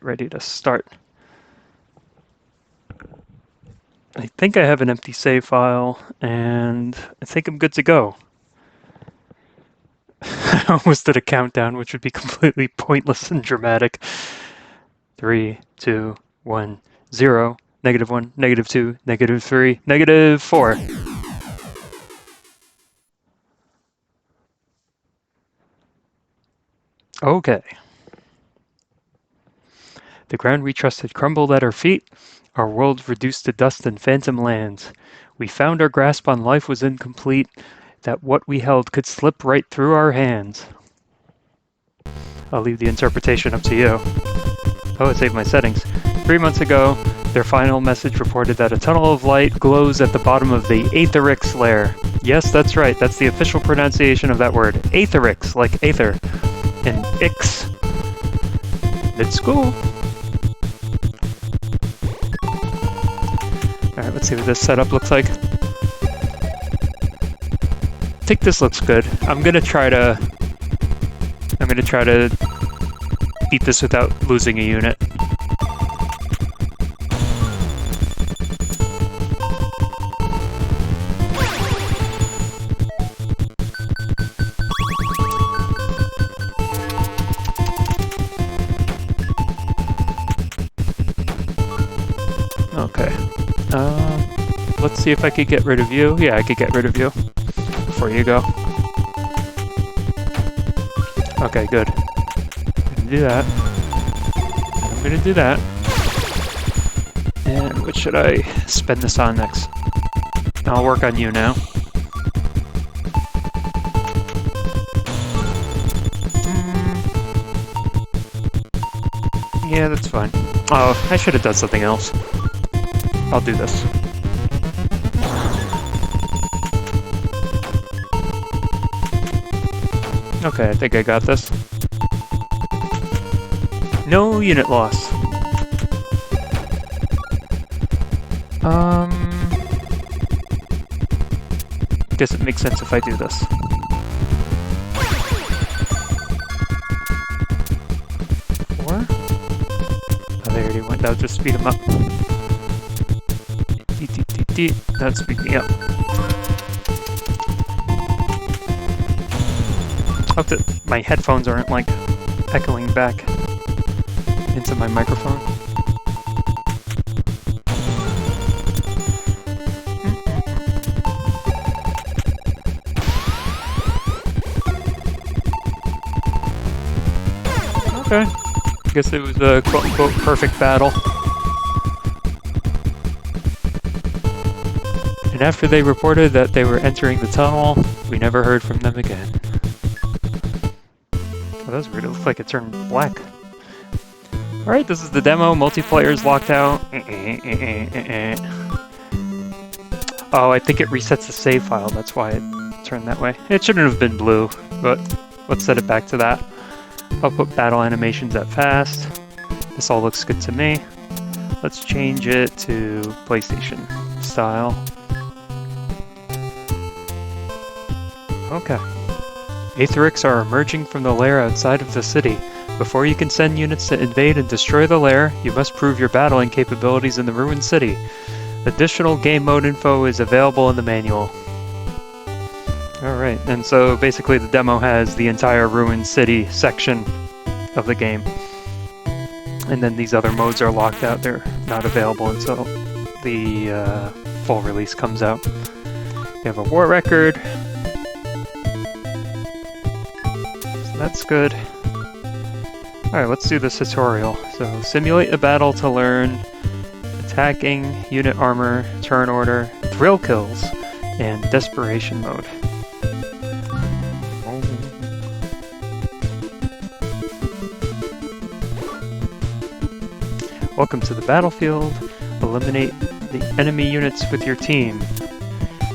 Ready to start. I think I have an empty save file, and I think I'm good to go. I almost did a countdown, which would be completely pointless and dramatic. 3, 2, 1, 0, -1, -2, -3, -4. Okay. The ground we trusted crumbled at our feet, our world reduced to dust and phantom lands. We found our grasp on life was incomplete, that what we held could slip right through our hands. I'll leave the interpretation up to you. Oh, it saved my settings. 3 months ago, their final message reported that a tunnel of light glows at the bottom of the Aetherix lair. Yes, that's right. That's the official pronunciation of that word. Aetherix, like aether. And Ix. It's cool. Alright, let's see what this setup looks like. I think this looks good. I'm gonna try to beat this without losing a unit. Okay. Let's see if I could get rid of you. Yeah, I could get rid of you before you go. Okay, good. I'm gonna do that. I'm gonna do that. And what should I spend this on next? I'll work on you now. Yeah, that's fine. Oh, I should have done something else. I'll do this. Okay, I think I got this. No unit loss. Guess it makes sense if I do this. Four? Oh, they already went. That'll just speed them up. That'll speed me up. Hope that my headphones aren't like echoing back into my microphone. Okay. I guess it was a quote-unquote perfect battle. And after they reported that they were entering the tunnel, we never heard from them again. Oh, that was weird. It looked like it turned black. Alright, this is the demo. Multiplayer is locked out. Oh, I think it resets the save file. That's why it turned that way. It shouldn't have been blue, but let's set it back to that. I'll put battle animations at fast. This all looks good to me. Let's change it to PlayStation style. Okay. Aetherix are emerging from the lair outside of the city. Before you can send units to invade and destroy the lair, you must prove your battling capabilities in the ruined city. Additional game mode info is available in the manual. Alright, and so basically the demo has the entire ruined city section of the game. And then these other modes are locked out. They're not available until the full release comes out. You have a war record. So that's good. Alright, let's do this tutorial. So, simulate a battle to learn attacking, unit armor, turn order, thrill kills, and desperation mode. Welcome to the battlefield. Eliminate the enemy units with your team.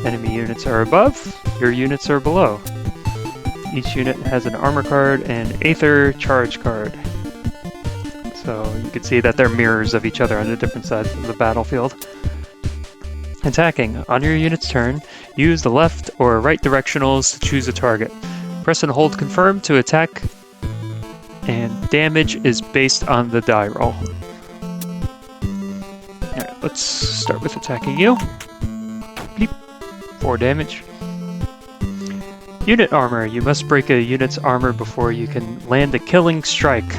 Enemy units are above, your units are below. Each unit has an armor card and Aether charge card. So you can see that they're mirrors of each other on the different sides of the battlefield. Attacking. On your unit's turn, use the left or right directionals to choose a target. Press and hold confirm to attack and damage is based on the die roll. Alright, let's start with attacking you. Bleep. 4 damage. Unit armor. You must break a unit's armor before you can land a killing strike.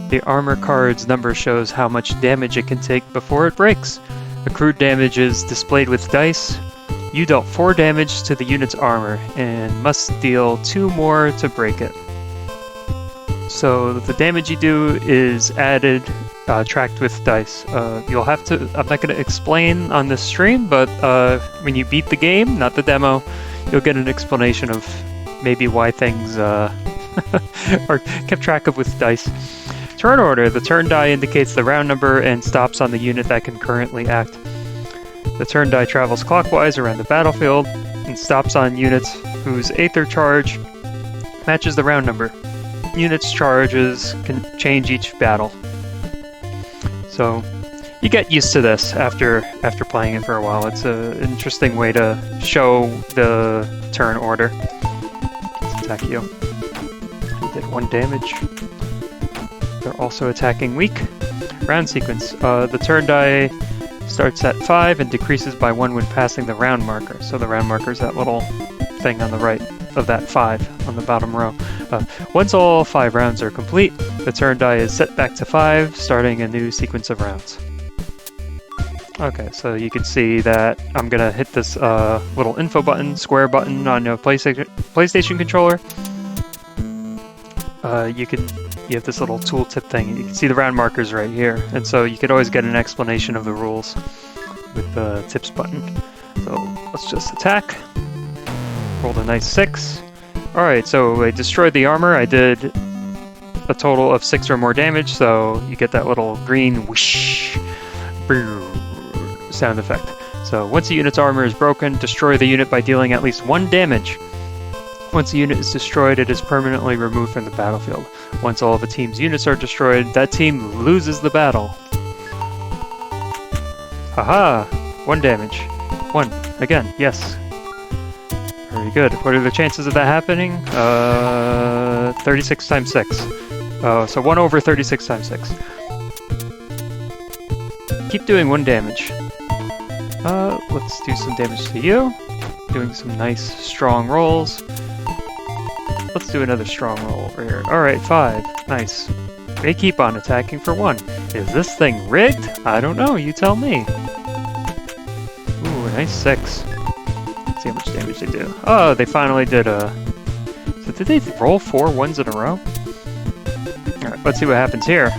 The armor card's number shows how much damage it can take before it breaks. Accrued damage is displayed with dice. You dealt 4 damage to the unit's armor and must deal 2 more to break it. So the damage you do is added, tracked with dice. You'll have to, I'm not going to explain on this stream, but when you beat the game, not the demo, you'll get an explanation of maybe why things are kept track of with dice. Turn order. The turn die indicates the round number and stops on the unit that can currently act. The turn die travels clockwise around the battlefield and stops on units whose Aether charge matches the round number. Units' charges can change each battle. So you get used to this after playing it for a while. It's an interesting way to show the turn order. Let's attack you. You did 1 damage. They're also attacking weak. Round sequence. The turn die starts at 5 and decreases by 1 when passing the round marker. So the round marker is that little thing on the right of that 5 on the bottom row. Once all 5 rounds are complete, the turn die is set back to 5, starting a new sequence of rounds. Okay, so you can see that I'm gonna hit this little info button, square button on your PlayStation controller. You have this little tooltip thing. You can see the round markers right here, and so you could always get an explanation of the rules with the tips button. So let's just attack. Rolled a nice 6. Alright, so I destroyed the armor. I did a total of 6 or more damage, so you get that little green whoosh sound effect. So once a unit's armor is broken, destroy the unit by dealing at least 1 damage. Once a unit is destroyed, it is permanently removed from the battlefield. Once all of a team's units are destroyed, that team loses the battle. Haha! 1 damage. 1. Again, yes. Very good. What are the chances of that happening? 36 times 6. So 1 over 36 times 6. Keep doing 1 damage. Let's do some damage to you. Doing some nice strong rolls. Let's do another strong roll over here. Alright, 5. Nice. They keep on attacking for 1. Is this thing rigged? I don't know, you tell me. Ooh, a nice 6. Let's see how much damage they do. Oh, they finally did a... So did they roll 4 ones in a row? Alright, let's see what happens here.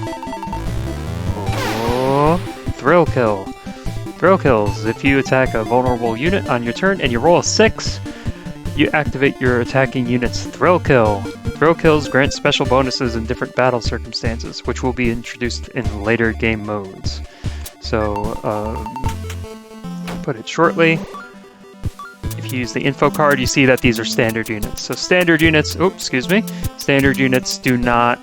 Oh, thrill kill. Thrill kills. If you attack a vulnerable unit on your turn and you roll a 6, you activate your attacking unit's Thrill Kill. Thrill Kills grant special bonuses in different battle circumstances, which will be introduced in later game modes. So, put it shortly. If you use the info card, you see that these are standard units. So standard units, standard units do not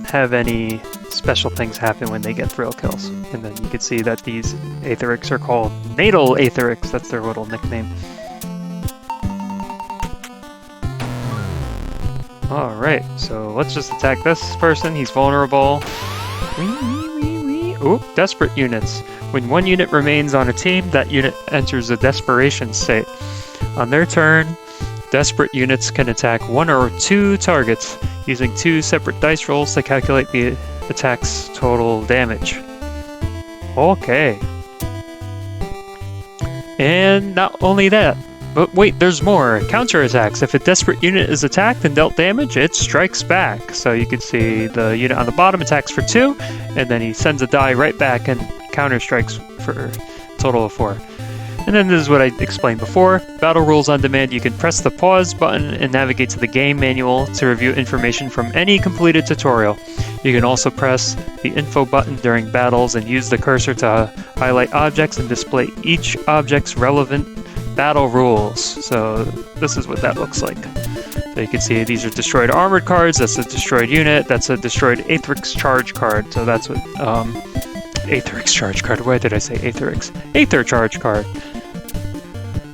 have any special things happen when they get thrill kills. And then you can see that these Aetherics are called Natal Aetherics. That's their little nickname. Alright, so let's just attack this person. He's vulnerable. Ooh, desperate units. When 1 unit remains on a team, that unit enters a desperation state. On their turn, desperate units can attack 1 or 2 targets using 2 separate dice rolls to calculate the attack's total damage. Okay. And not only that, but wait, there's more. Counterattacks. If a desperate unit is attacked and dealt damage, it strikes back. So you can see the unit on the bottom attacks for 2, and then he sends a die right back and counter strikes for a total of 4. And then this is what I explained before. Battle Rules on Demand, you can press the pause button and navigate to the game manual to review information from any completed tutorial. You can also press the info button during battles and use the cursor to highlight objects and display each object's relevant battle rules. So this is what that looks like. So you can see these are destroyed armored cards, that's a destroyed unit, that's a destroyed Aetherix charge card. So that's what, Aetherix charge card, why did I say Aetherix? Aether charge card.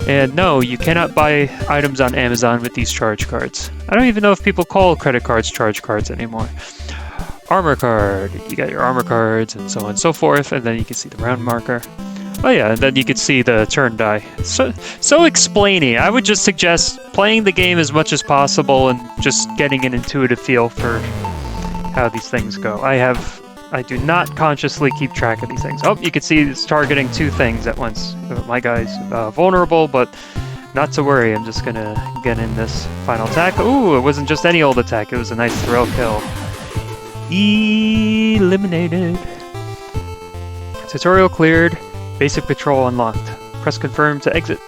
And no, you cannot buy items on Amazon with these charge cards. I don't even know if people call credit cards charge cards anymore. Armor card. You got your armor cards and so on and so forth, and then you can see the round marker. Oh yeah, and then you can see the turn die. So explainy. I would just suggest playing the game as much as possible and just getting an intuitive feel for how these things go. I do not consciously keep track of these things. Oh, you can see it's targeting two things at once. My guy's vulnerable, but not to worry. I'm just gonna get in this final attack. Ooh, it wasn't just any old attack. It was a nice thrill kill. Eliminated. Tutorial cleared. Basic patrol unlocked. Press confirm to exit.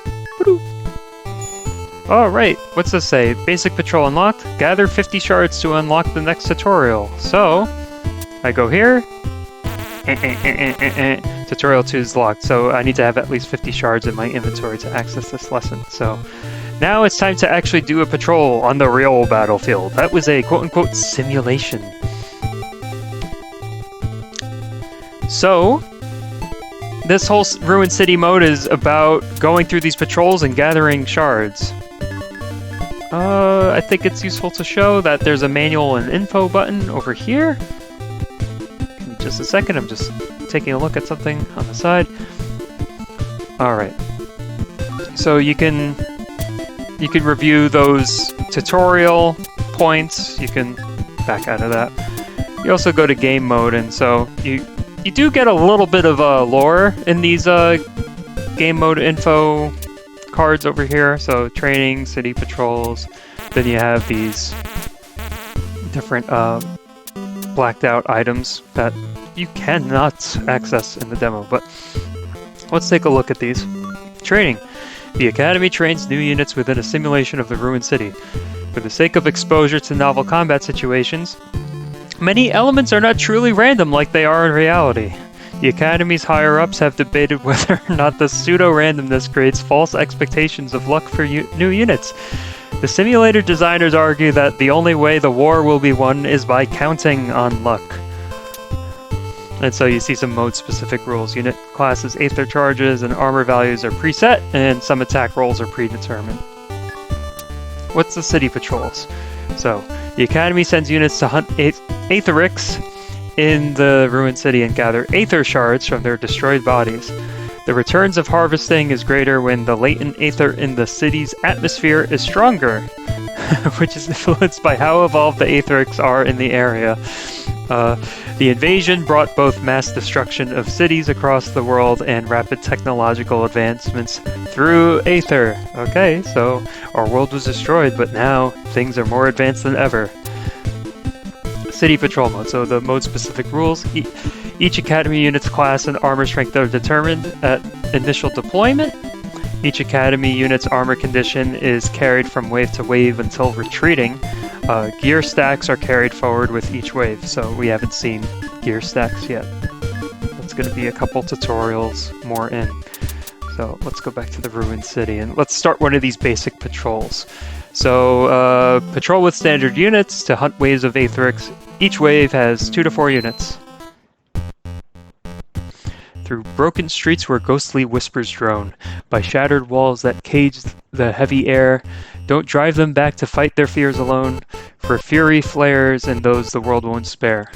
Alright, what's this say? Basic patrol unlocked. Gather 50 shards to unlock the next tutorial. So, I go here. Tutorial 2 is locked, so I need to have at least 50 shards in my inventory to access this lesson. So, now it's time to actually do a patrol on the real battlefield. That was a quote-unquote simulation. So, this whole Ruined City mode is about going through these patrols and gathering shards. I think it's useful to show that there's a manual and info button over here. Give me just a second, I'm just taking a look at something on the side. Alright. So you can review those tutorial points. You can back out of that. You also go to game mode, and so you do get a little bit of lore in these game mode info cards over here. So training, city patrols. Then you have these different blacked out items that you cannot access in the demo. But let's take a look at these. Training. The Academy trains new units within a simulation of the Ruined City. For the sake of exposure to novel combat situations, many elements are not truly random like they are in reality. The Academy's higher-ups have debated whether or not the pseudo-randomness creates false expectations of luck for new units. The simulator designers argue that the only way the war will be won is by counting on luck. And so you see some mode-specific rules. Unit classes, Aether charges, and armor values are preset, and some attack rolls are predetermined. What's the city patrols? So, the Academy sends units to hunt Aetherics in the Ruined City and gather Aether shards from their destroyed bodies. The returns of harvesting is greater when the latent Aether in the city's atmosphere is stronger, which is influenced by how evolved the Aetherics are in the area. The invasion brought both mass destruction of cities across the world and rapid technological advancements through Aether. Okay, so our world was destroyed, but now things are more advanced than ever. City patrol mode. So the mode-specific rules. Each Academy unit's class and armor strength are determined at initial deployment. Each Academy unit's armor condition is carried from wave to wave until retreating. Gear stacks are carried forward with each wave, so we haven't seen gear stacks yet. That's going to be a couple tutorials more in. So let's go back to the Ruined City and let's start one of these basic patrols. So patrol with standard units to hunt waves of Aetherics. Each wave has 2 to 4 units. Through broken streets where ghostly whispers drone, by shattered walls that cage the heavy air, don't drive them back to fight their fears alone, for fury flares and those the world won't spare.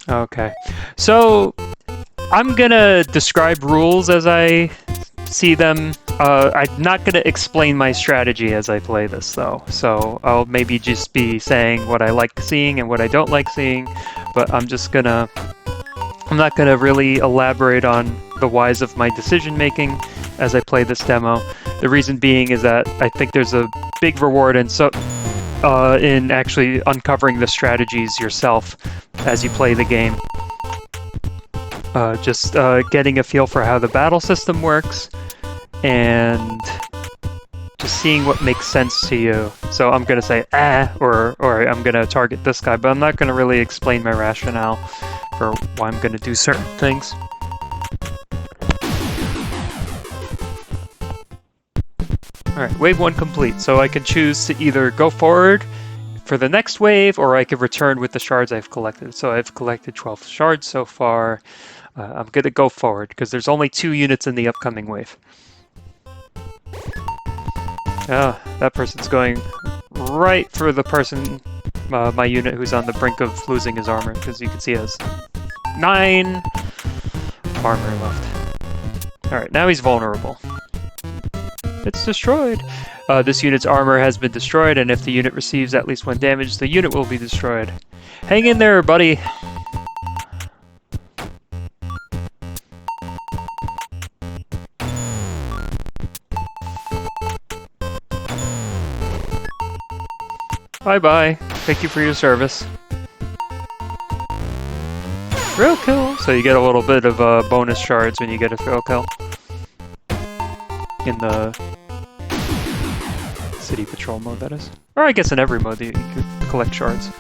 Okay, so I'm gonna describe rules as I see them. I'm not gonna explain my strategy as I play this though, so I'll maybe just be saying what I like seeing and what I don't like seeing, but I'm not gonna really elaborate on the whys of my decision making as I play this demo. The reason being is that I think there's a big reward in actually uncovering the strategies yourself as you play the game. Just getting a feel for how the battle system works and just seeing what makes sense to you. So I'm gonna say or I'm gonna target this guy, but I'm not gonna really explain my rationale for why I'm gonna do certain things. Alright, wave 1 complete. So I can choose to either go forward for the next wave, or I can return with the shards I've collected. So I've collected 12 shards so far. I'm going to go forward because there's only 2 units in the upcoming wave. Ah, that person's going right through the person, my unit, who's on the brink of losing his armor, because you can see he has 9 armor left. Alright, now he's vulnerable. It's destroyed. This unit's armor has been destroyed, and if the unit receives at least 1 damage, the unit will be destroyed. Hang in there, buddy! Bye-bye. Thank you for your service. Thrill kill! So you get a little bit of bonus shards when you get a thrill kill. In the city patrol mode, that is. Or I guess in every mode you could collect shards.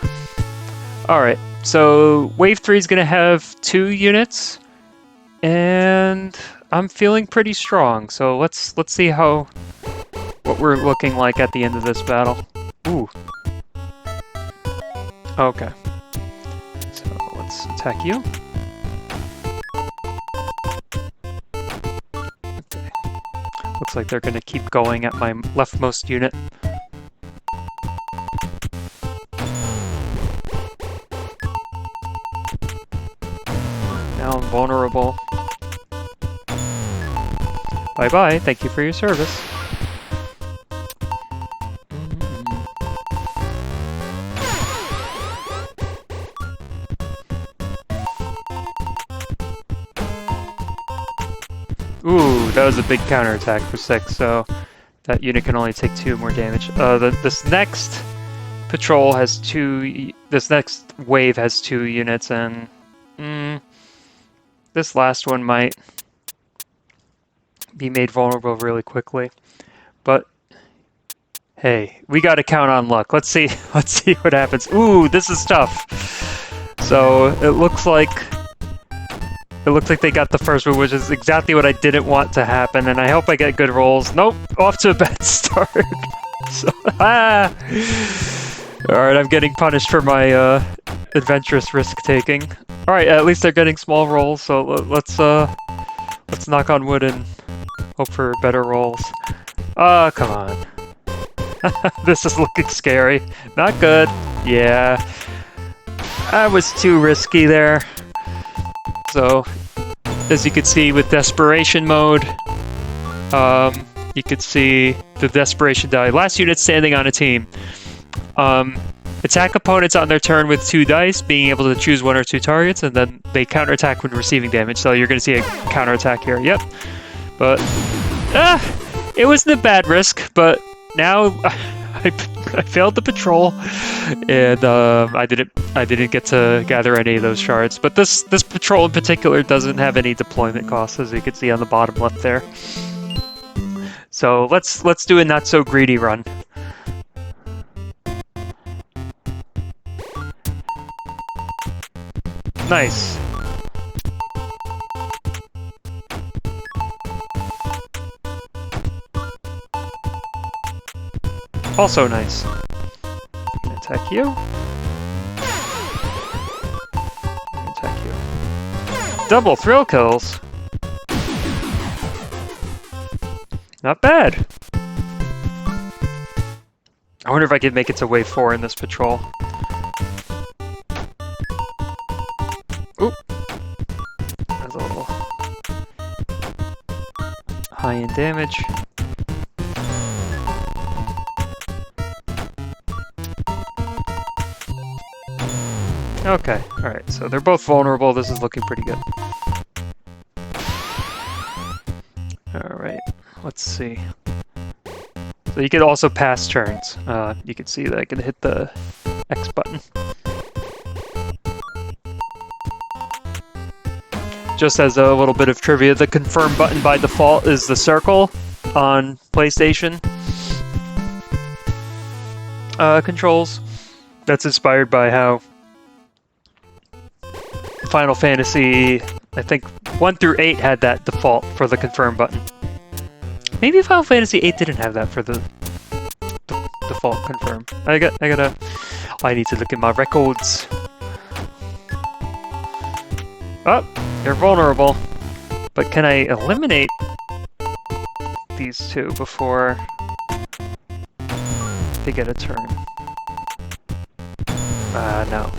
Alright, so Wave 3 is going to have 2 units. And I'm feeling pretty strong, so let's see what we're looking like at the end of this battle. Ooh. Okay. So let's attack you. Okay. Looks like they're gonna keep going at my leftmost unit. Now I'm vulnerable. Bye-bye, thank you for your service. Ooh, that was a big counterattack for 6, so that unit can only take 2 more damage. This next patrol has 2... This next wave has 2 units, and... this last one might be made vulnerable really quickly. But, hey, we gotta count on luck. Let's see what happens. Ooh, this is tough. So, it looks like they got the first one, which is exactly what I didn't want to happen, and I hope I get good rolls. Nope, off to a bad start. So, Alright, I'm getting punished for my adventurous risk-taking. Alright, at least they're getting small rolls, so let's knock on wood and hope for better rolls. Come on. This is looking scary. Not good. Yeah. I was too risky there. So, as you can see with Desperation mode, you could see the Desperation die. Last unit standing on a team. Attack opponents on their turn with 2 dice, being able to choose 1 or 2 targets, and then they counterattack when receiving damage. So you're going to see a counterattack here. Yep. But, it wasn't a bad risk, but now I failed the patrol, and I didn't get to gather any of those shards. But this patrol in particular doesn't have any deployment costs, as you can see on the bottom left there. So let's do a not so greedy run. Nice. Also nice. Attack you. Attack you. Double thrill kills. Not bad. I wonder if I could make it to wave 4 in this patrol. Oop. That's a little high in damage. Okay, alright, so they're both vulnerable. This is looking pretty good. Alright, let's see. So you could also pass turns. You can see that I can hit the X button. Just as a little bit of trivia, the confirm button by default is the circle on PlayStation controls. That's inspired by how Final Fantasy, I think 1 through 8 had that default for the confirm button. Maybe Final Fantasy 8 didn't have that for the default confirm. I need to look at my records. Oh, They're vulnerable. But can I eliminate these two before they get a turn? No.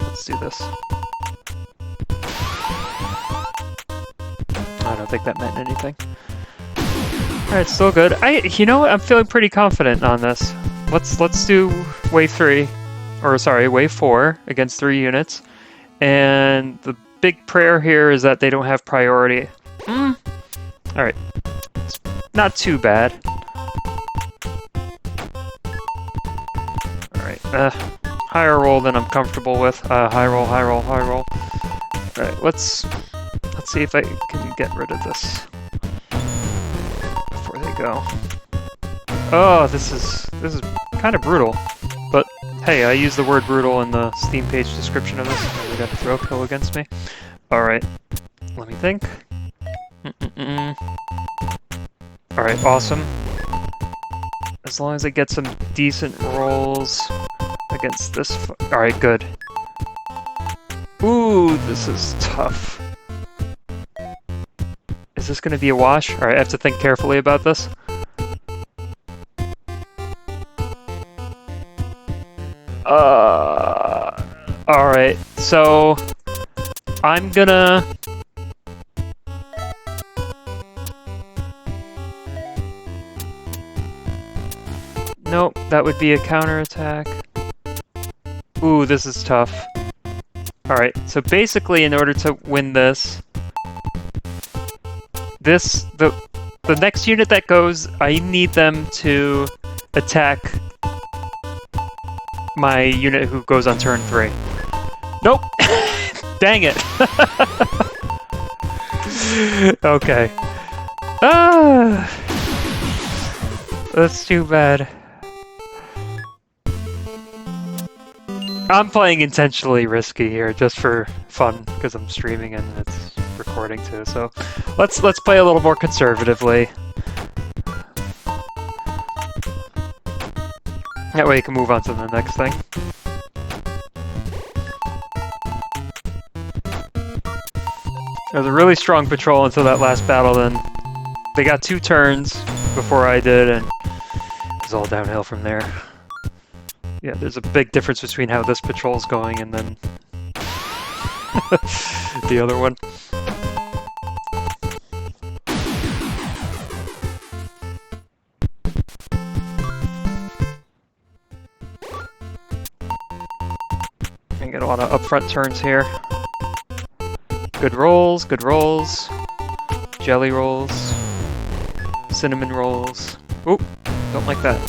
Let's do this. I don't think that meant anything. Alright, still good. You know what? I'm feeling pretty confident on this. Let's do wave 3. Or sorry, wave 4 against 3 units. And the big prayer here is that they don't have priority. Alright. It's not too bad. Alright, higher roll than I'm comfortable with. High roll, high roll, high roll. Alright, let's see if I can get rid of this before they go. Oh, this is kind of brutal. But hey, I used the word brutal in the Steam page description of this. They got a throw kill against me. Alright, let me think. Alright, awesome. As long as I get some decent rolls against this. Alright, good. Ooh, this is tough. Is this going to be a wash? Alright, I have to think carefully about this. Alright, so I'm gonna... Nope, that would be a counterattack. Ooh, this is tough. Alright, so basically in order to win this, the next unit that goes, I need them to attack my unit who goes on turn 3. Nope! Dang it! Okay. That's too bad. I'm playing intentionally risky here, just for fun, because I'm streaming and it's recording too, so let's play a little more conservatively. That way you can move on to the next thing. It was a really strong patrol until that last battle, then they got 2 turns before I did, and it was all downhill from there. Yeah, there's a big difference between how this patrol's going and then the other one. I get a lot of upfront turns here. Good rolls, good rolls. Jelly rolls. Cinnamon rolls. Oop, don't like that.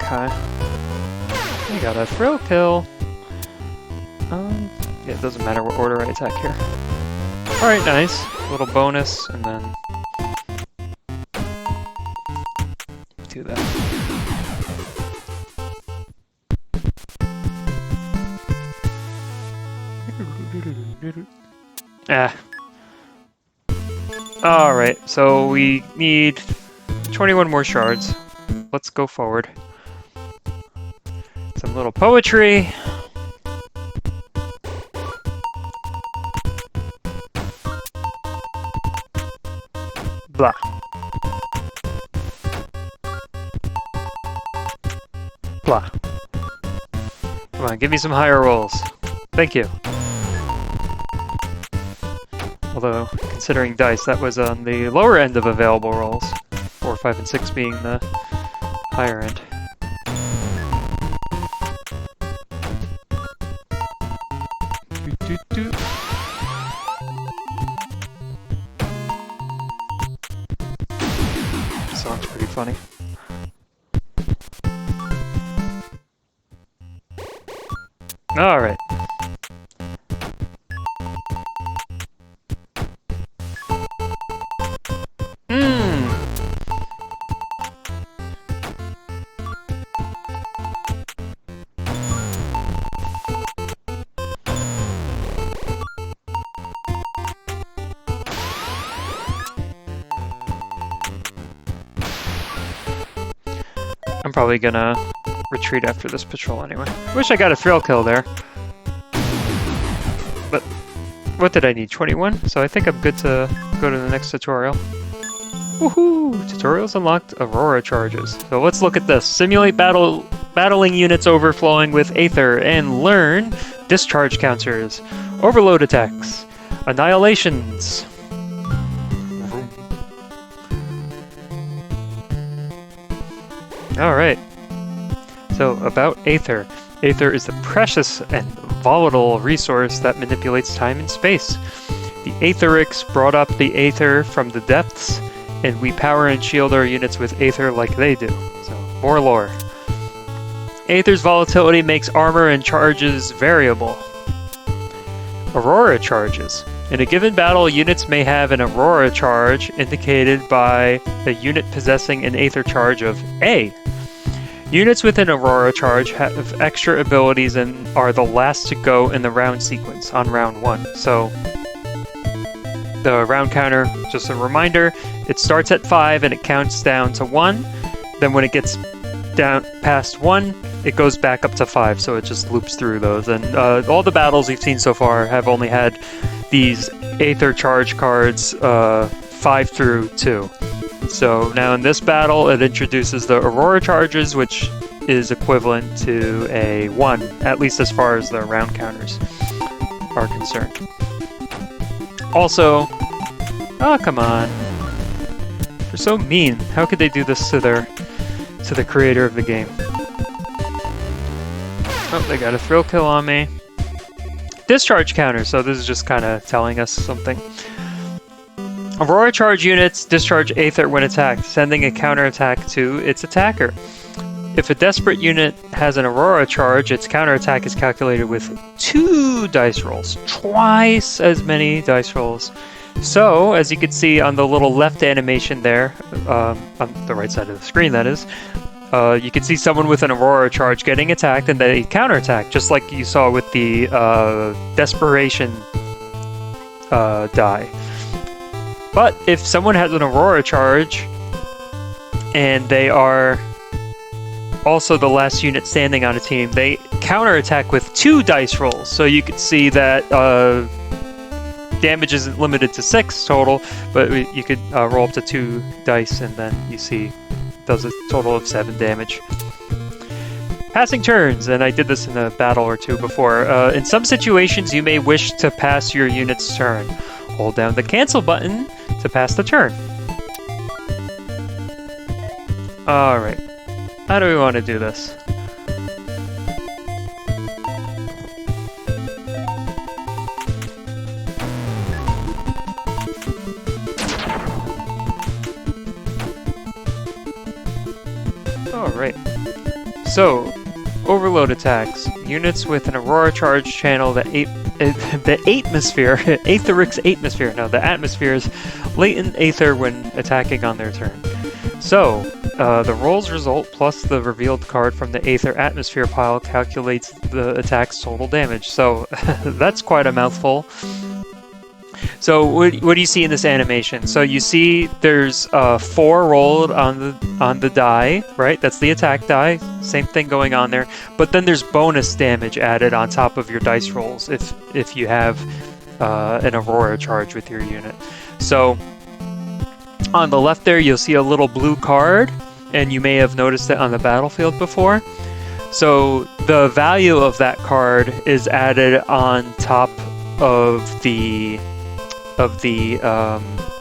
Okay. I got a throw kill. Yeah, it doesn't matter what order I attack here. Alright, nice. A little bonus, and then do that. Alright, so we need 21 more shards. Let's go forward. Some little poetry. Blah. Blah. Come on, give me some higher rolls. Thank you. Although, considering dice, that was on the lower end of available rolls. 4, 5, and 6 being the higher end. This song's pretty funny. Alright. I'm probably gonna retreat after this patrol anyway. Wish I got a thrill kill there. But what did I need? 21? So I think I'm good to go to the next tutorial. Woohoo! Tutorials unlocked Aurora charges. So let's look at this. Simulate battling units overflowing with Aether and learn discharge counters, overload attacks, annihilations. Alright. So about Aether. Aether is the precious and volatile resource that manipulates time and space. The Aetherics brought up the Aether from the depths, and we power and shield our units with Aether like they do. So, more lore. Aether's volatility makes armor and charges variable. Aurora charges. In a given battle, units may have an Aurora charge indicated by a unit possessing an Aether charge of A. Units with an Aurora charge have extra abilities and are the last to go in the round sequence on round 1. So, the round counter, just a reminder, it starts at 5 and it counts down to 1. Then when it gets down past 1, it goes back up to 5, so it just loops through those. And all the battles we've seen so far have only had these Aether charge cards 5 through 2. So now in this battle, it introduces the Aurora charges, which is equivalent to a 1, at least as far as the round counters are concerned. Also, oh come on, they're so mean. How could they do this to the creator of the game? Oh, they got a thrill kill on me. Discharge counter, so this is just kind of telling us something. Aurora charge units discharge Aether when attacked, sending a counterattack to its attacker. If a desperate unit has an Aurora charge, its counterattack is calculated with 2 dice rolls, twice as many dice rolls. So, as you can see on the little left animation there, on the right side of the screen that is, you can see someone with an Aurora charge getting attacked and they counterattack, just like you saw with the Desperation die. But if someone has an Aurora charge and they are also the last unit standing on a team, they counterattack with 2 dice rolls. So you can see that damage isn't limited to 6 total, but you could roll up to 2 dice and then you see it does a total of 7 damage. Passing turns, and I did this in a battle or two before. In some situations, you may wish to pass your unit's turn. Hold down the cancel button to pass the turn. Alright, how do we want to do this? Alright, so overload attacks. Units with an Aurora charge channel the atmosphere, Aetheric's atmosphere. No, the atmosphere's latent Aether when attacking on their turn. So, the roll's result plus the revealed card from the Aether atmosphere pile calculates the attack's total damage. So, that's quite a mouthful. So, what do you see in this animation? So you see there's 4 rolled on the die, right? That's the attack die. Same thing going on there. But then there's bonus damage added on top of your dice rolls if you have an Aurora charge with your unit. So on the left there, you'll see a little blue card, and you may have noticed it on the battlefield before. So the value of that card is added on top of the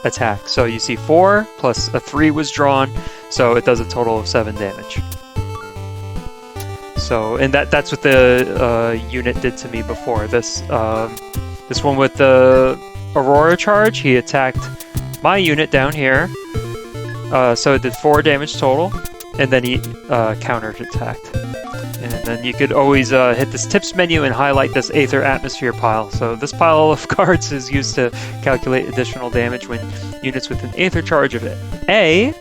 attack. So you see 4 plus a 3 was drawn, so it does a total of 7 damage. So, and that's what the unit did to me before. This one with the Aurora charge, he attacked my unit down here. So it did 4 damage total, and then he countered attacked. And then you could always hit this tips menu and highlight this Aether atmosphere pile. So this pile of cards is used to calculate additional damage when units with an Aether charge of A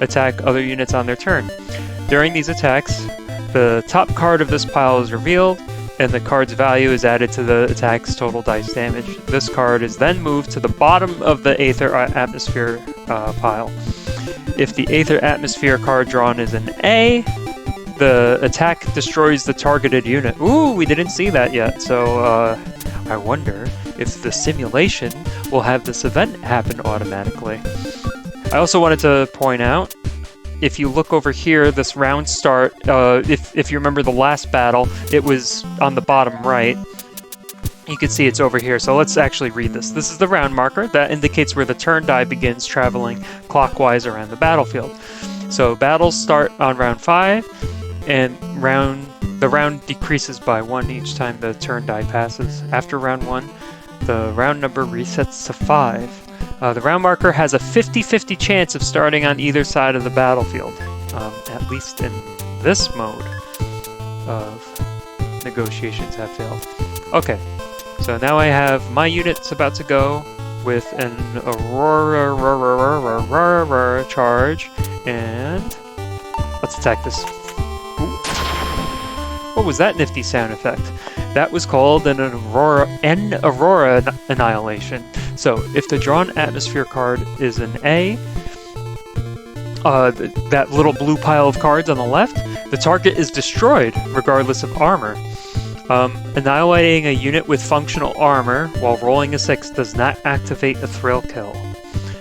attack other units on their turn. During these attacks, the top card of this pile is revealed, and the card's value is added to the attack's total dice damage. This card is then moved to the bottom of the Aether atmosphere pile. If the Aether atmosphere card drawn is an A, The attack destroys the targeted unit. Ooh, we didn't see that yet, so I wonder if the simulation will have this event happen automatically. I also wanted to point out, if you look over here, this round start, if you remember the last battle, it was on the bottom right. You can see it's over here, so let's actually read this. This is the round marker that indicates where the turn die begins traveling clockwise around the battlefield. So battles start on round 5, and the round decreases by 1 each time the turn die passes. After round 1, the round number resets to 5. The round marker has a 50-50 chance of starting on either side of the battlefield, at least in this mode of negotiations have failed. Okay, so now I have my units about to go with an Aurora charge, and let's attack this. Ooh. What was that nifty sound effect? That was called an Aurora Annihilation. So if the drawn atmosphere card is an A, that little blue pile of cards on the left, the target is destroyed regardless of armor. Annihilating a unit with functional armor while rolling a 6 does not activate a thrill kill.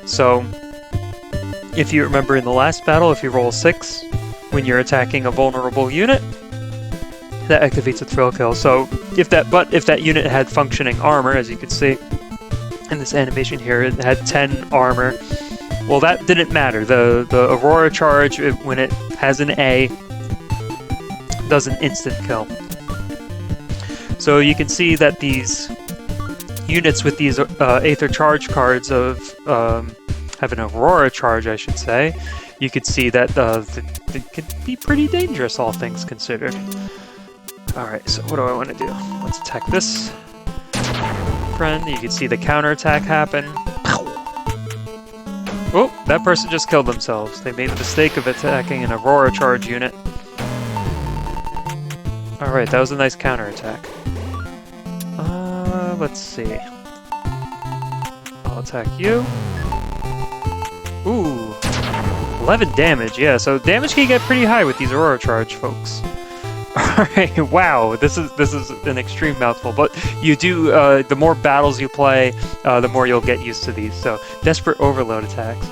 So if you remember in the last battle, if you roll a 6 when you're attacking a vulnerable unit, that activates a thrill kill. So if that unit had functioning armor, as you can see in this animation here, it had 10 armor. Well, that didn't matter. The Aurora charge, when it has an A, does an instant kill. So you can see that these units with these Aether charge cards have an Aurora charge, I should say. You can see that they can be pretty dangerous, all things considered. Alright, so what do I want to do? Let's attack this friend. You can see the counterattack happen. Oh, that person just killed themselves. They made the mistake of attacking an Aurora charge unit. Alright, that was a nice counterattack. Let's see. I'll attack you. Ooh. 11 damage, yeah, so damage can get pretty high with these Aurora charge folks. Alright, wow, this is an extreme mouthful, but you do, the more battles you play, the more you'll get used to these. So, Desperate Overload attacks.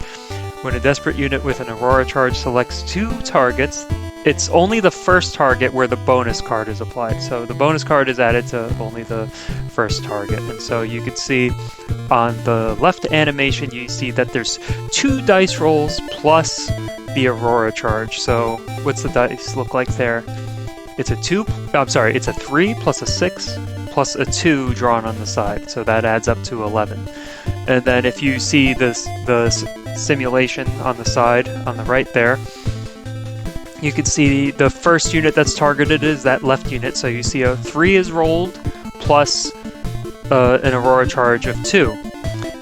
When a desperate unit with an Aurora charge selects 2 targets, it's only the first target where the bonus card is applied. So the bonus card is added to only the first target. And so you can see on the left animation, you see that there's 2 dice rolls plus the Aurora charge. So what's the dice look like there? It's a 3 plus a 6 plus a 2 drawn on the side. So that adds up to 11. And then if you see the simulation on the side, on the right there, you can see the first unit that's targeted is that left unit. So you see a 3 is rolled plus an Aurora charge of 2.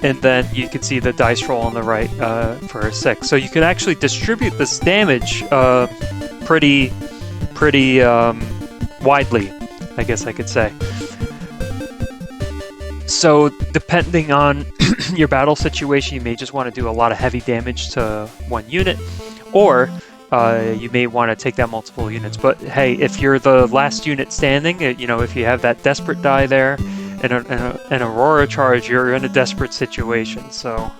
And then you can see the dice roll on the right for a 6. So you can actually distribute this damage pretty widely, I guess I could say. So depending on your battle situation, you may just want to do a lot of heavy damage to one unit, or you may want to take down multiple units. But hey, if you're the last unit standing, you know, if you have that desperate die there and an Aurora charge, you're in a desperate situation. So,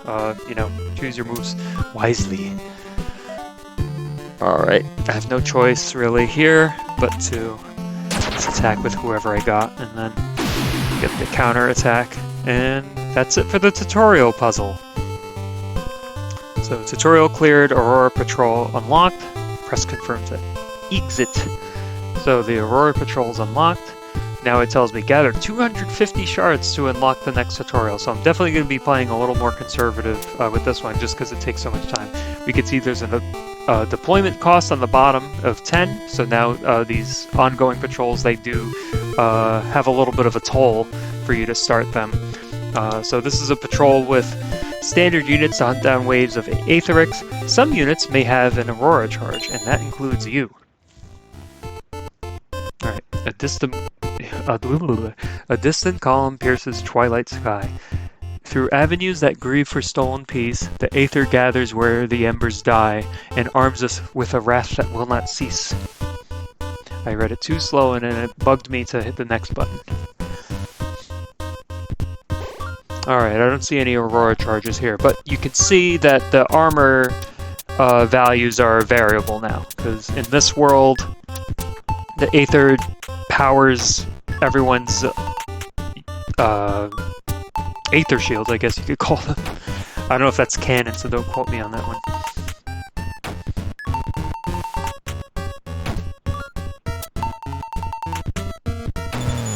you know, choose your moves wisely. Alright, I have no choice really here but to just attack with whoever I got and then get the counter attack. And that's it for the tutorial puzzle. So tutorial cleared, Aurora Patrol unlocked, press confirm to exit. So the Aurora Patrol is unlocked. Now it tells me gather 250 shards to unlock the next tutorial. So I'm definitely going to be playing a little more conservative with this one just because it takes so much time. We can see there's a deployment cost on the bottom of 10. So now these ongoing patrols, they do have a little bit of a toll for you to start them. So this is a patrol with standard units to hunt down waves of Aetherics. Some units may have an Aurora charge, and that includes you. Alright, a distant column pierces twilight sky. Through avenues that grieve for stolen peace, the Aether gathers where the embers die, and arms us with a wrath that will not cease. I read it too slow and then it bugged me to hit the next button. Alright, I don't see any Aurora charges here, but you can see that the armor values are variable now, because in this world, the Aether powers everyone's Aether shields, I guess you could call them. I don't know if that's canon, so don't quote me on that one.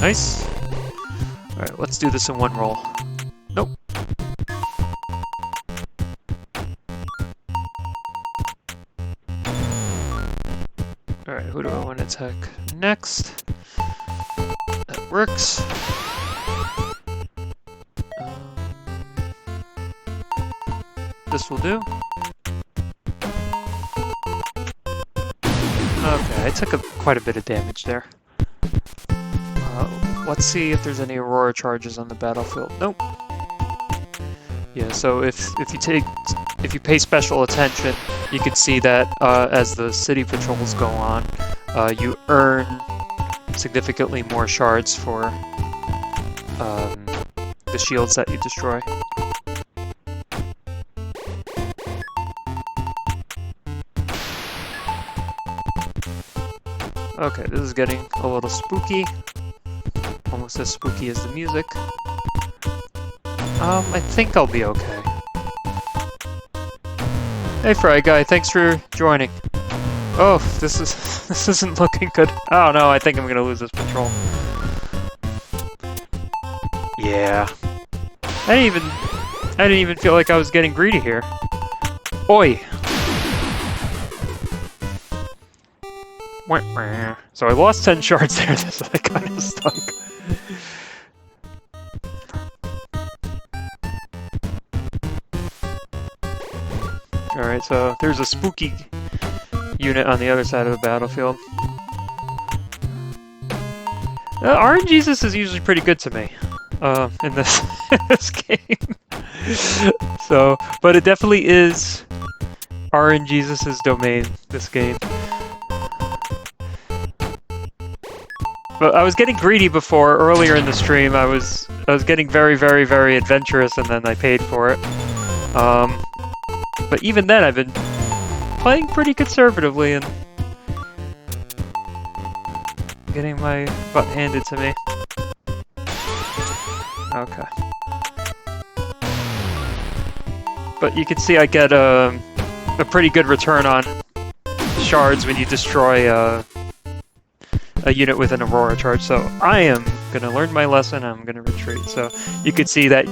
Nice. Alright, let's do this in one roll. Nope. Alright, who do I want to attack next? That works. This will do. Okay, I took quite a bit of damage there. Let's see if there's any Aurora charges on the battlefield. Nope. Yeah, so if you pay special attention, you can see that as the city patrols go on, you earn significantly more shards for the shields that you destroy. Okay, this is getting a little spooky. Almost as spooky as the music. I think I'll be okay. Hey Fry Guy, thanks for joining. Oh, this isn't looking good. Oh no, I think I'm gonna lose this patrol. Yeah. I didn't even feel like I was getting greedy here. Oi! So I lost 10 shards there, so I kind of stunk. Alright, so there's a spooky unit on the other side of the battlefield. RNGesus is usually pretty good to me in this, this game. So, but it definitely is RNGesus' domain, this game. But I was getting greedy before, earlier in the stream. I was getting very, very, very adventurous, and then I paid for it. But even then, I've been playing pretty conservatively and getting my butt handed to me. Okay. But you can see I get a pretty good return on shards when you destroy a unit with an Aurora charge, so I am gonna learn my lesson. I'm gonna retreat. So you could see that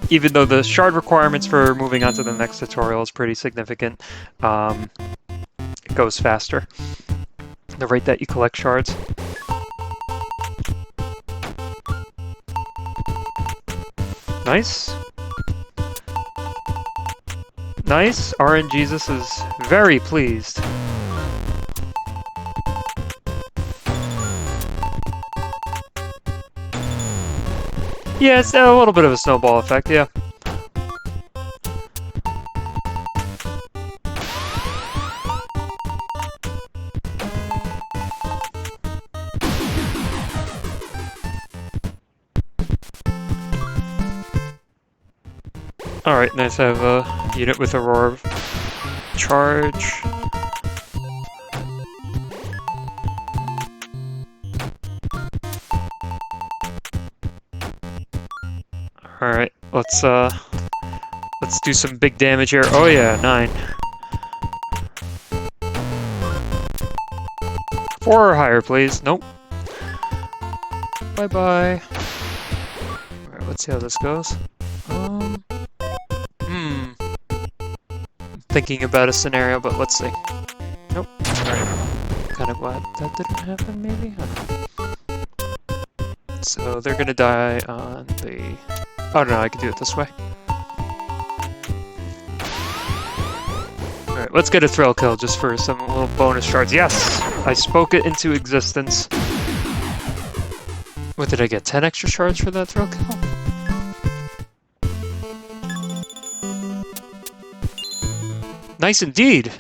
even though the shard requirements for moving on to the next tutorial is pretty significant, it goes faster. The rate that you collect shards. Nice. Nice. RNGesus is very pleased. Yeah, it's a little bit of a snowball effect, yeah. Alright, nice. I have a unit with Aurora charge. Alright, let's do some big damage here. Oh yeah, 9. 4 or higher, please. Nope. Bye-bye. Alright, let's see how this goes. Thinking about a scenario, but let's see. Nope. Alright. Kind of glad that didn't happen, maybe? So they're gonna die on the... Oh no, I can do it this way. Alright, let's get a thrill kill just for some little bonus shards. Yes! I spoke it into existence. What did I get? 10 extra shards for that thrill kill? Nice indeed!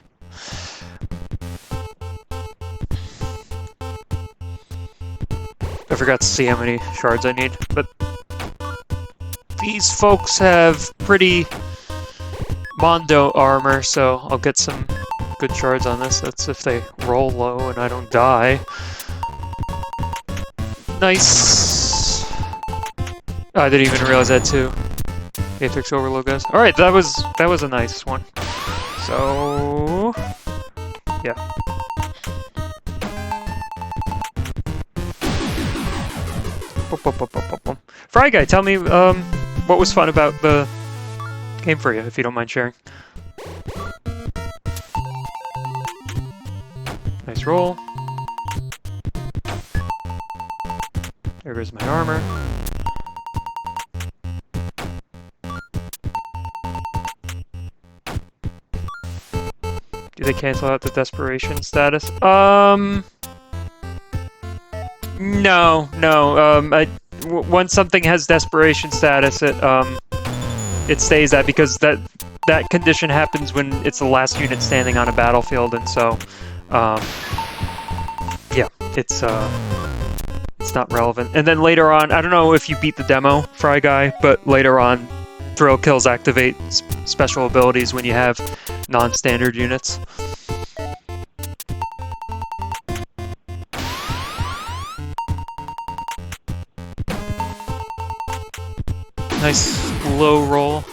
forgot to see how many shards I need, but these folks have pretty Mondo armor, so I'll get some good shards on this. That's if they roll low and I don't die. Nice. Oh, I didn't even realize that too. Atrix Overload, guys. All right, that was a nice one. So yeah. Fry Guy, tell me what was fun about the game for you, if you don't mind sharing. Nice roll. There goes my armor. Do they cancel out the desperation status? No. Once something has desperation status, it stays that, because that condition happens when it's the last unit standing on a battlefield, and so yeah, it's not relevant. And then later on, I don't know if you beat the demo, Fry Guy, but later on, thrill kills activate special abilities when you have non-standard units. Nice low roll.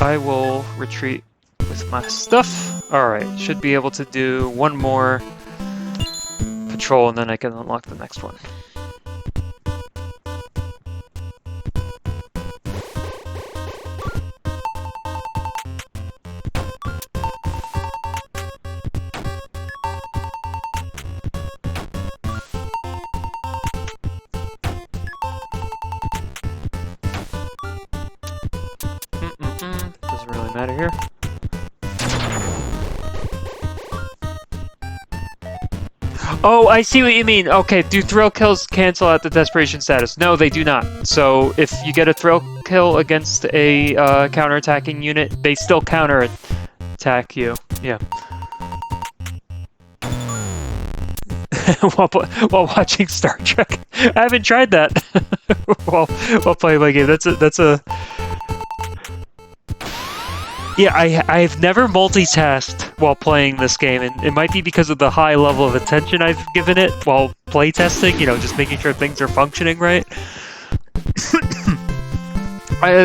I will retreat with my stuff. Alright, should be able to do one more patrol and then I can unlock the next one. Doesn't really matter here. Oh, I see what you mean. Okay, do thrill kills cancel out the desperation status? No, they do not. So if you get a thrill kill against a counterattacking unit, they still counterattack you. Yeah. while watching Star Trek. I haven't tried that while playing my game. That's a yeah, I've never multitasked while playing this game, and it might be because of the high level of attention I've given it while playtesting, you know, just making sure things are functioning right.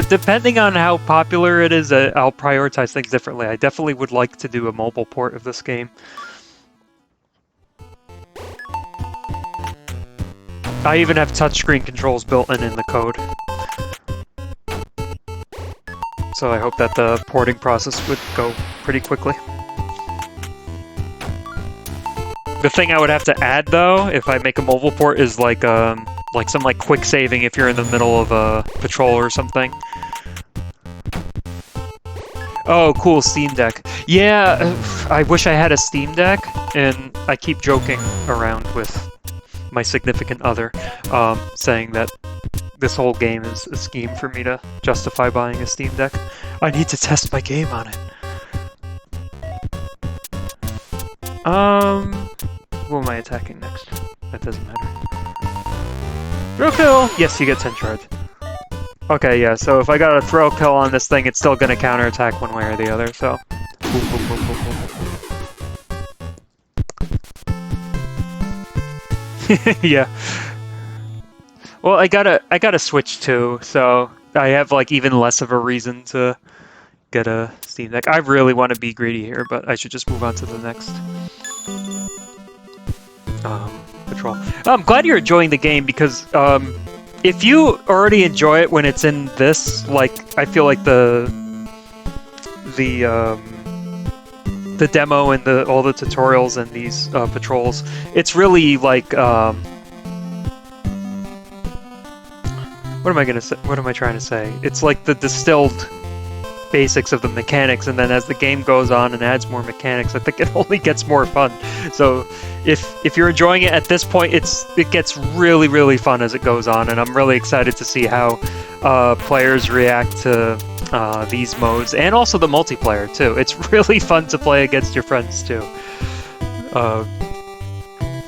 Depending on how popular it is, I'll prioritize things differently. I definitely would like to do a mobile port of this game. I even have touchscreen controls built in the code. So I hope that the porting process would go pretty quickly. The thing I would have to add, though, if I make a mobile port, is like some quick saving if you're in the middle of a patrol or something. Oh, cool, Steam Deck. Yeah, I wish I had a Steam Deck, and I keep joking around with my significant other, saying that this whole game is a scheme for me to justify buying a Steam Deck. I need to test my game on it. Who am I attacking next? That doesn't matter. Throw kill! Yes, you get 10 shards. Okay, yeah, so if I got a throw kill on this thing, it's still gonna counterattack one way or the other, so... Yeah. Well, I gotta switch too, so I have even less of a reason to get a Steam Deck. I really want to be greedy here, but I should just move on to the next patrol. I'm glad you're enjoying the game, because if you already enjoy it when it's in this, I feel like the demo and all the tutorials and these patrols, it's really what am I gonna say? What am I trying to say? It's like the distilled basics of the mechanics, and then as the game goes on and adds more mechanics, I think it only gets more fun. So if you're enjoying it at this point, it gets really, really fun as it goes on, and I'm really excited to see how players react to these modes, and also the multiplayer too. It's really fun to play against your friends too.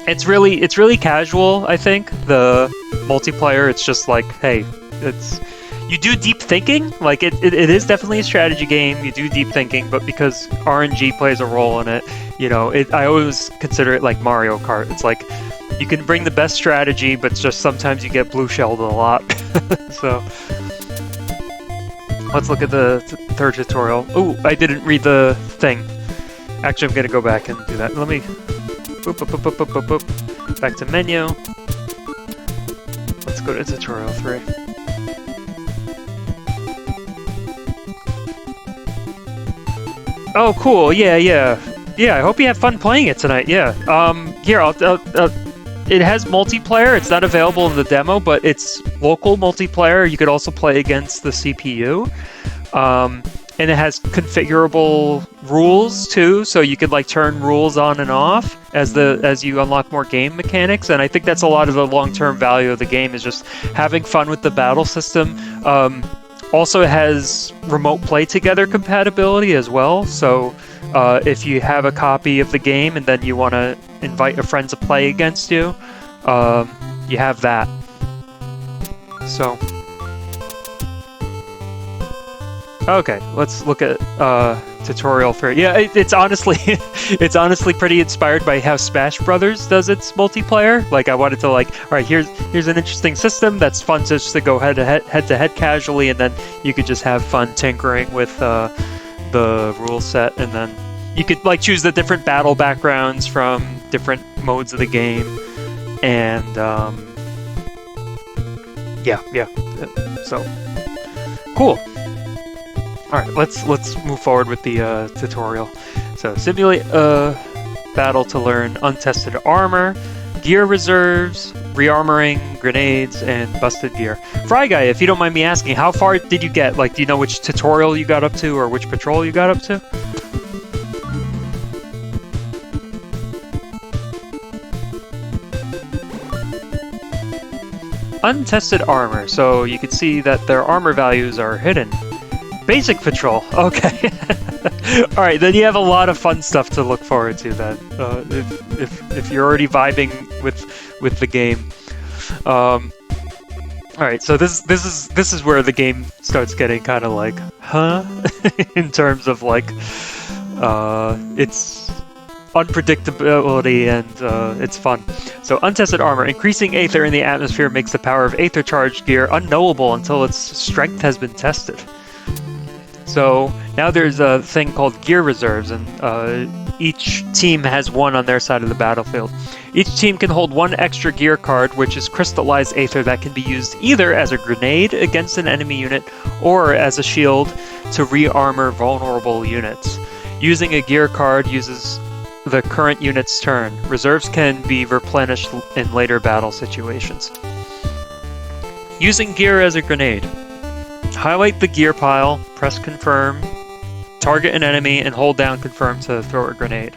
It's really casual, I think. The multiplayer, it's just like, hey, it's you do deep thinking. Like it is definitely a strategy game. You do deep thinking, but because RNG plays a role in it, you know, I always consider it like Mario Kart. It's like you can bring the best strategy, but just sometimes you get blue shelled a lot. So let's look at the third tutorial. Oh, I didn't read the thing. Actually, I'm gonna go back and do that. Let me boop, boop, boop, boop, boop, boop. Back to menu. Let's go to tutorial 3. Oh, cool. Yeah. I hope you have fun playing it tonight. Yeah. Here, it has multiplayer. It's not available in the demo, but it's local multiplayer. You could also play against the CPU. And it has configurable rules too, so you could like turn rules on and off as you unlock more game mechanics. And I think that's a lot of the long-term value of the game, is just having fun with the battle system. Also, it has remote play together compatibility as well. So if you have a copy of the game and then you want to invite a friend to play against you, you have that. So. Okay, let's look at tutorial for it. Yeah, it's honestly it's honestly pretty inspired by how Smash Brothers does its multiplayer. Like I wanted to like, all right, here's an interesting system that's fun to just to go head to head casually, and then you could just have fun tinkering with the rule set, and then you could like choose the different battle backgrounds from different modes of the game, and yeah. So cool. All right, let's move forward with the tutorial. So simulate a battle to learn untested armor, gear reserves, rearmoring, grenades, and busted gear. Fry Guy, if you don't mind me asking, how far did you get? Like, do you know which tutorial you got up to, or which patrol you got up to? Untested armor. So you can see that their armor values are hidden. Basic patrol. Okay. All right, then you have a lot of fun stuff to look forward to then. If you're already vibing with the game. All right, so this is where the game starts getting kind of like, huh? In terms of like, its unpredictability and it's fun. So untested armor. Increasing Aether in the atmosphere makes the power of Aether charged gear unknowable until its strength has been tested. So now there's a thing called gear reserves, and each team has one on their side of the battlefield. Each team can hold one extra gear card, which is crystallized aether that can be used either as a grenade against an enemy unit or as a shield to re-armor vulnerable units. Using a gear card uses the current unit's turn. Reserves can be replenished in later battle situations. Using gear as a grenade. Highlight the gear pile, press confirm, target an enemy, and hold down confirm to throw a grenade.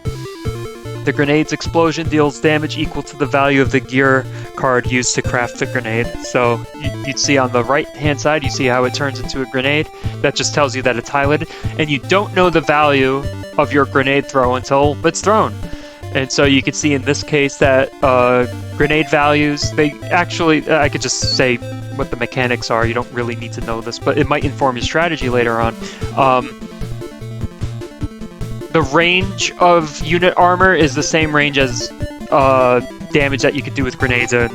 The grenade's explosion deals damage equal to the value of the gear card used to craft the grenade. So you'd see on the right hand side, you see how it turns into a grenade. That just tells you that it's highlighted, and you don't know the value of your grenade throw until it's thrown. And so you can see in this case that grenade values, they actually, I could just say what the mechanics are. You don't really need to know this, but it might inform your strategy later on. The range of unit armor is the same range as damage that you could do with grenades and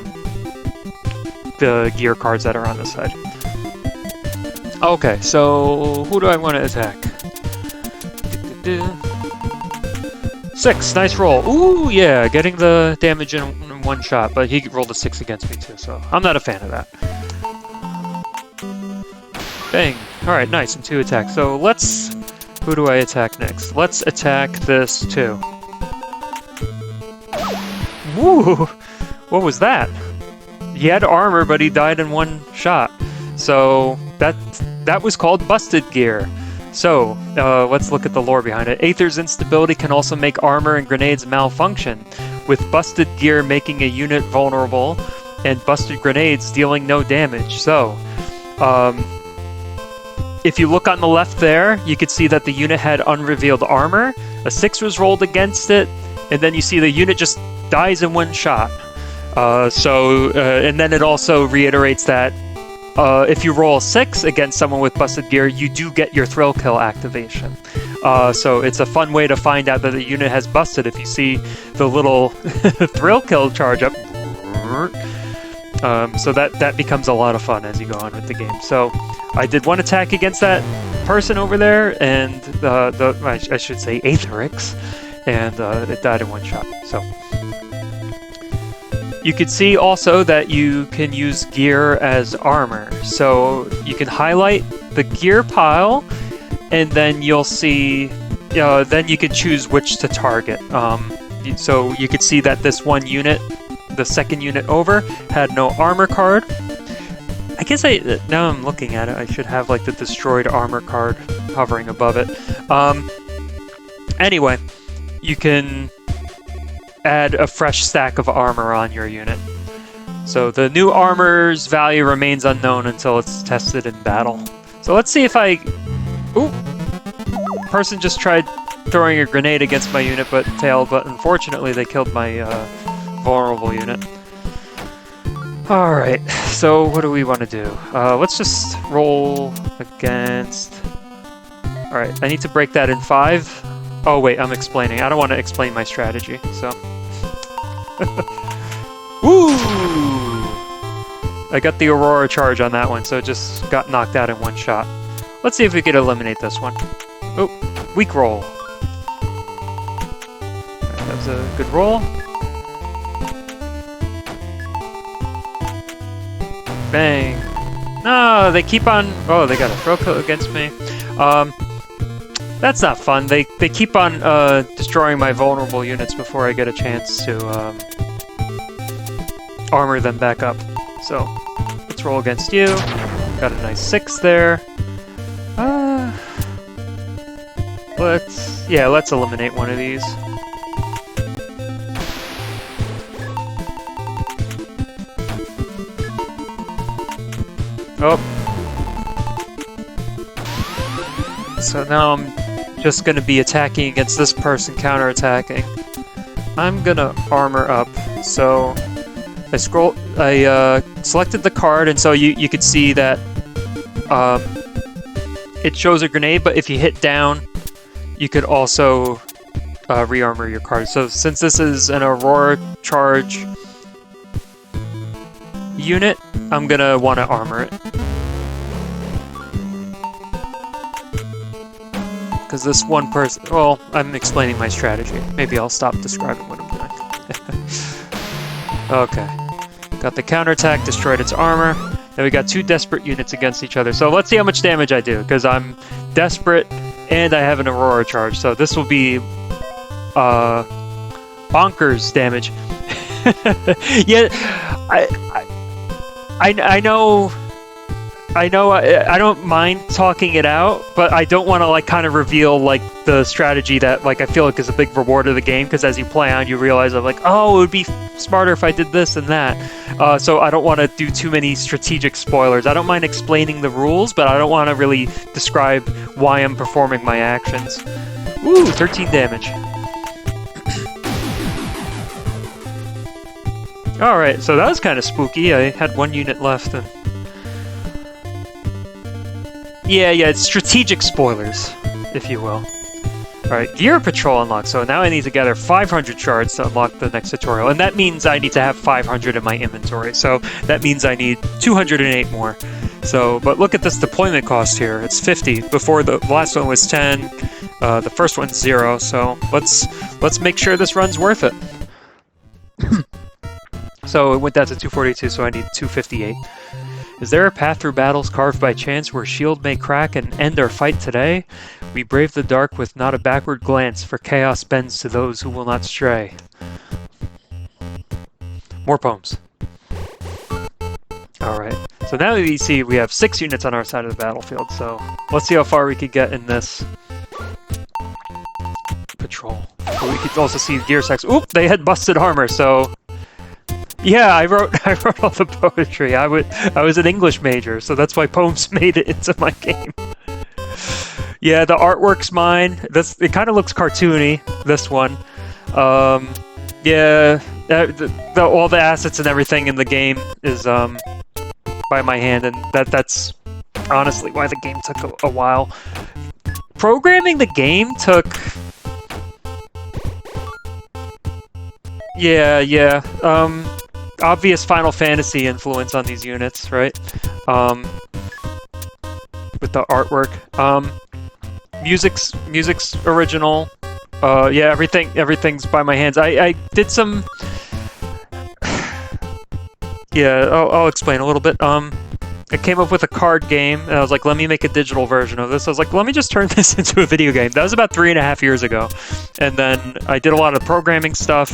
the gear cards that are on this side. Okay, so who do I want to attack? 6, nice roll. Ooh, yeah, getting the damage in one shot, but he rolled a 6 against me too, so I'm not a fan of that. Bang. Alright, nice, and 2 attacks. So let's... Who do I attack next? Let's attack this too. Woo! What was that? He had armor, but he died in one shot. So that was called busted gear. So let's look at the lore behind it. Aether's instability can also make armor and grenades malfunction, with busted gear making a unit vulnerable and busted grenades dealing no damage. So if you look on the left there, you could see that the unit had unrevealed armor. A 6 was rolled against it, and then you see the unit just dies in one shot. And then it also reiterates that if you roll a 6 against someone with busted gear, you do get your thrill kill activation. So it's a fun way to find out that the unit has busted if you see the little thrill kill charge up. So that becomes a lot of fun as you go on with the game. So I did one attack against that person over there, and I should say Aetherix, and it died in one shot. So you can see also that you can use gear as armor. So you can highlight the gear pile, and then you'll see, then you can choose which to target. So you could see that this one unit, the second unit over, had no armor card. I guess now I'm looking at it, I should have like the destroyed armor card hovering above it. Anyway, you can add a fresh stack of armor on your unit. So the new armor's value remains unknown until it's tested in battle. So let's see if I... Ooh! Person just tried throwing a grenade against my unit but failed, but unfortunately they killed my vulnerable unit. Alright, so what do we want to do? Let's just roll against... Alright, I need to break that in 5. Oh wait, I'm explaining. I don't want to explain my strategy, so... Woo! I got the Aurora charge on that one, so it just got knocked out in one shot. Let's see if we could eliminate this one. Oh, weak roll. That was a good roll. Bang. No, they keep on... Oh, they got a throw kill against me. That's not fun. They keep on destroying my vulnerable units before I get a chance to armor them back up. So, let's roll against you. Got a nice 6 there. Let's eliminate one of these. Oh. So now I'm just going to be attacking against this person, counterattacking. I'm going to armor up. So I selected the card, and so you could see that it shows a grenade, but if you hit down, you could also re-armor your card. So since this is an Aurora charge unit, I'm going to want to armor it. Because this one person... Well, I'm explaining my strategy. Maybe I'll stop describing what I'm doing. Okay. Got the counterattack, destroyed its armor. Then we got 2 desperate units against each other. So let's see how much damage I do, because I'm desperate and I have an Aurora charge. So this will be bonkers damage. Yeah, I know I don't mind talking it out, but I don't want to like kind of reveal like the strategy that like I feel like is a big reward of the game, because as you play on you realize I'm like, oh, it would be smarter if I did this and that. So I don't want to do too many strategic spoilers. I don't mind explaining the rules, but I don't want to really describe why I'm performing my actions. Ooh, 13 damage. Alright, so that was kind of spooky. I had 1 unit left and... Yeah, it's strategic spoilers, if you will. Alright, Gear Patrol unlocked, so now I need to gather 500 shards to unlock the next tutorial, and that means I need to have 500 in my inventory, so that means I need 208 more. So, but look at this deployment cost here, it's 50. Before the last one was 10, the first one's 0, so let's make sure this run's worth it. So it went down to 242, so I need 258. Is there a path through battles carved by chance where shield may crack and end our fight today? We brave the dark with not a backward glance, for chaos bends to those who will not stray. More poems. Alright, so now you see we have 6 units on our side of the battlefield, so let's see how far we could get in this patrol. So we could also see gear sacks. Oop, they had busted armor, so... Yeah, I wrote all the poetry. I was an English major, so that's why poems made it into my game. Yeah, the artwork's mine. It kind of looks cartoony, this one. Yeah, all the assets and everything in the game is by my hand, and that's honestly why the game took a while. Programming the game took... Yeah. Obvious Final Fantasy influence on these units, right? With the artwork. Music's original. Yeah, everything's by my hands. I did some... Yeah, I'll explain a little bit. I came up with a card game, and I was like, let me make a digital version of this. I was like, let me just turn this into a video game. That was about 3.5 years ago. And then I did a lot of programming stuff,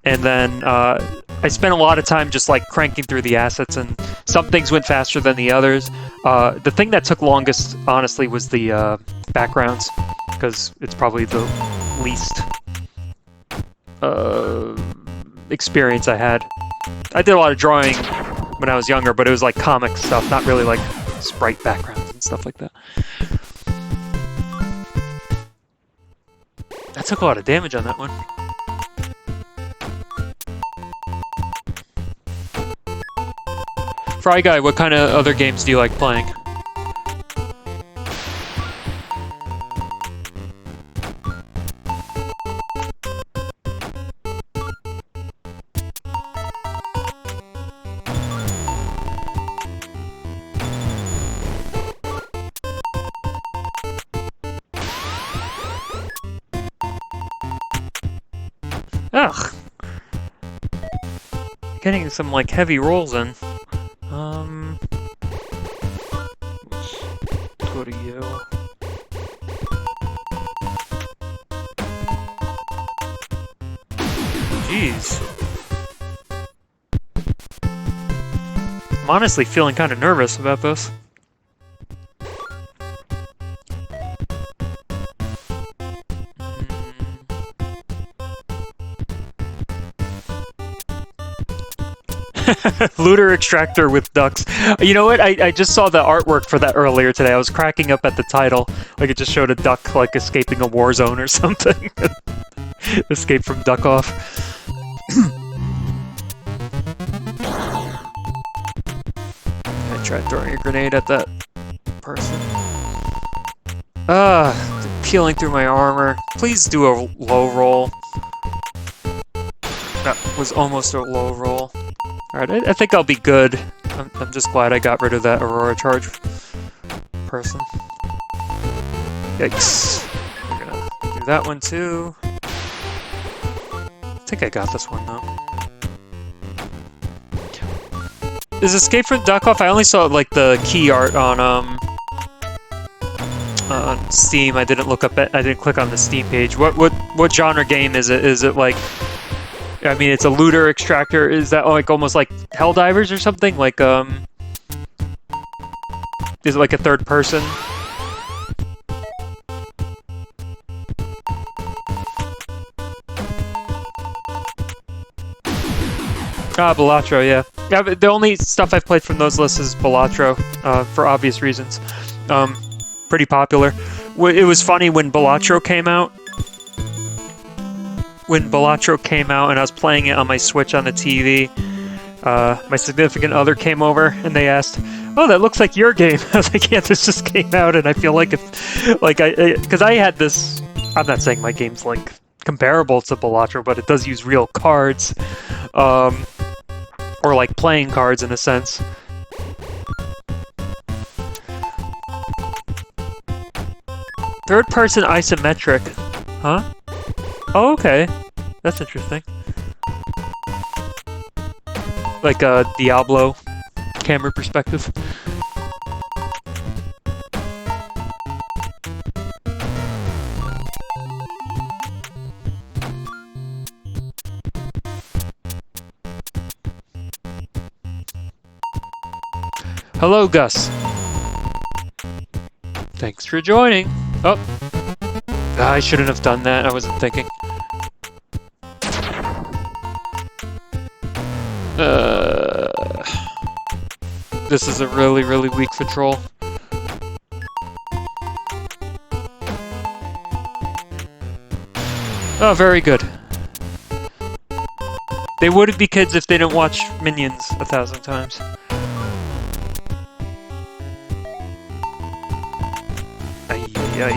and then I spent a lot of time just like cranking through the assets, and some things went faster than the others. The thing that took longest, honestly, was the backgrounds, because it's probably the least experience I had. I did a lot of drawing when I was younger, but it was like comic stuff, not really like sprite backgrounds and stuff like that. That took a lot of damage on that one. Fry Guy, what kind of other games do you like playing? Ugh. Getting some like heavy rolls in. Let's go to you. Jeez. I'm honestly feeling kind of nervous about this. Looter extractor with ducks. You know what? I just saw the artwork for that earlier today. I was cracking up at the title. Like it just showed a duck like escaping a war zone or something. Escape from Duck Off. I tried throwing a grenade at that person. Peeling through my armor. Please do a low roll. That was almost a low roll. Alright, I think I'll be good. I'm just glad I got rid of that Aurora charge person. Yikes. We're gonna do that one too. I think I got this one though. Is Escape from Duck Off? I only saw like the key art on Steam. I didn't click on the Steam page. What genre game is it? Is it like... I mean, it's a looter extractor. Is that like almost like Helldivers or something? Like, is it like a third person? Ah, Balatro, yeah. The only stuff I've played from those lists is Balatro, for obvious reasons. Pretty popular. It was funny when Balatro came out. When Balatro came out and I was playing it on my Switch on the TV, my significant other came over and they asked, "Oh, that looks like your game." I was like, "Yeah, this just came out," and I feel like if, like, because I had this. I'm not saying my game's like comparable to Balatro, but it does use real cards, or like playing cards in a sense. Third-person isometric, huh? Oh, okay. That's interesting. Like a Diablo camera perspective. Hello, Gus. Thanks for joining. Oh. I shouldn't have done that. I wasn't thinking. This is a really, really weak control. Oh, very good. They wouldn't be kids if they didn't watch Minions 1,000 times. Ay, ay.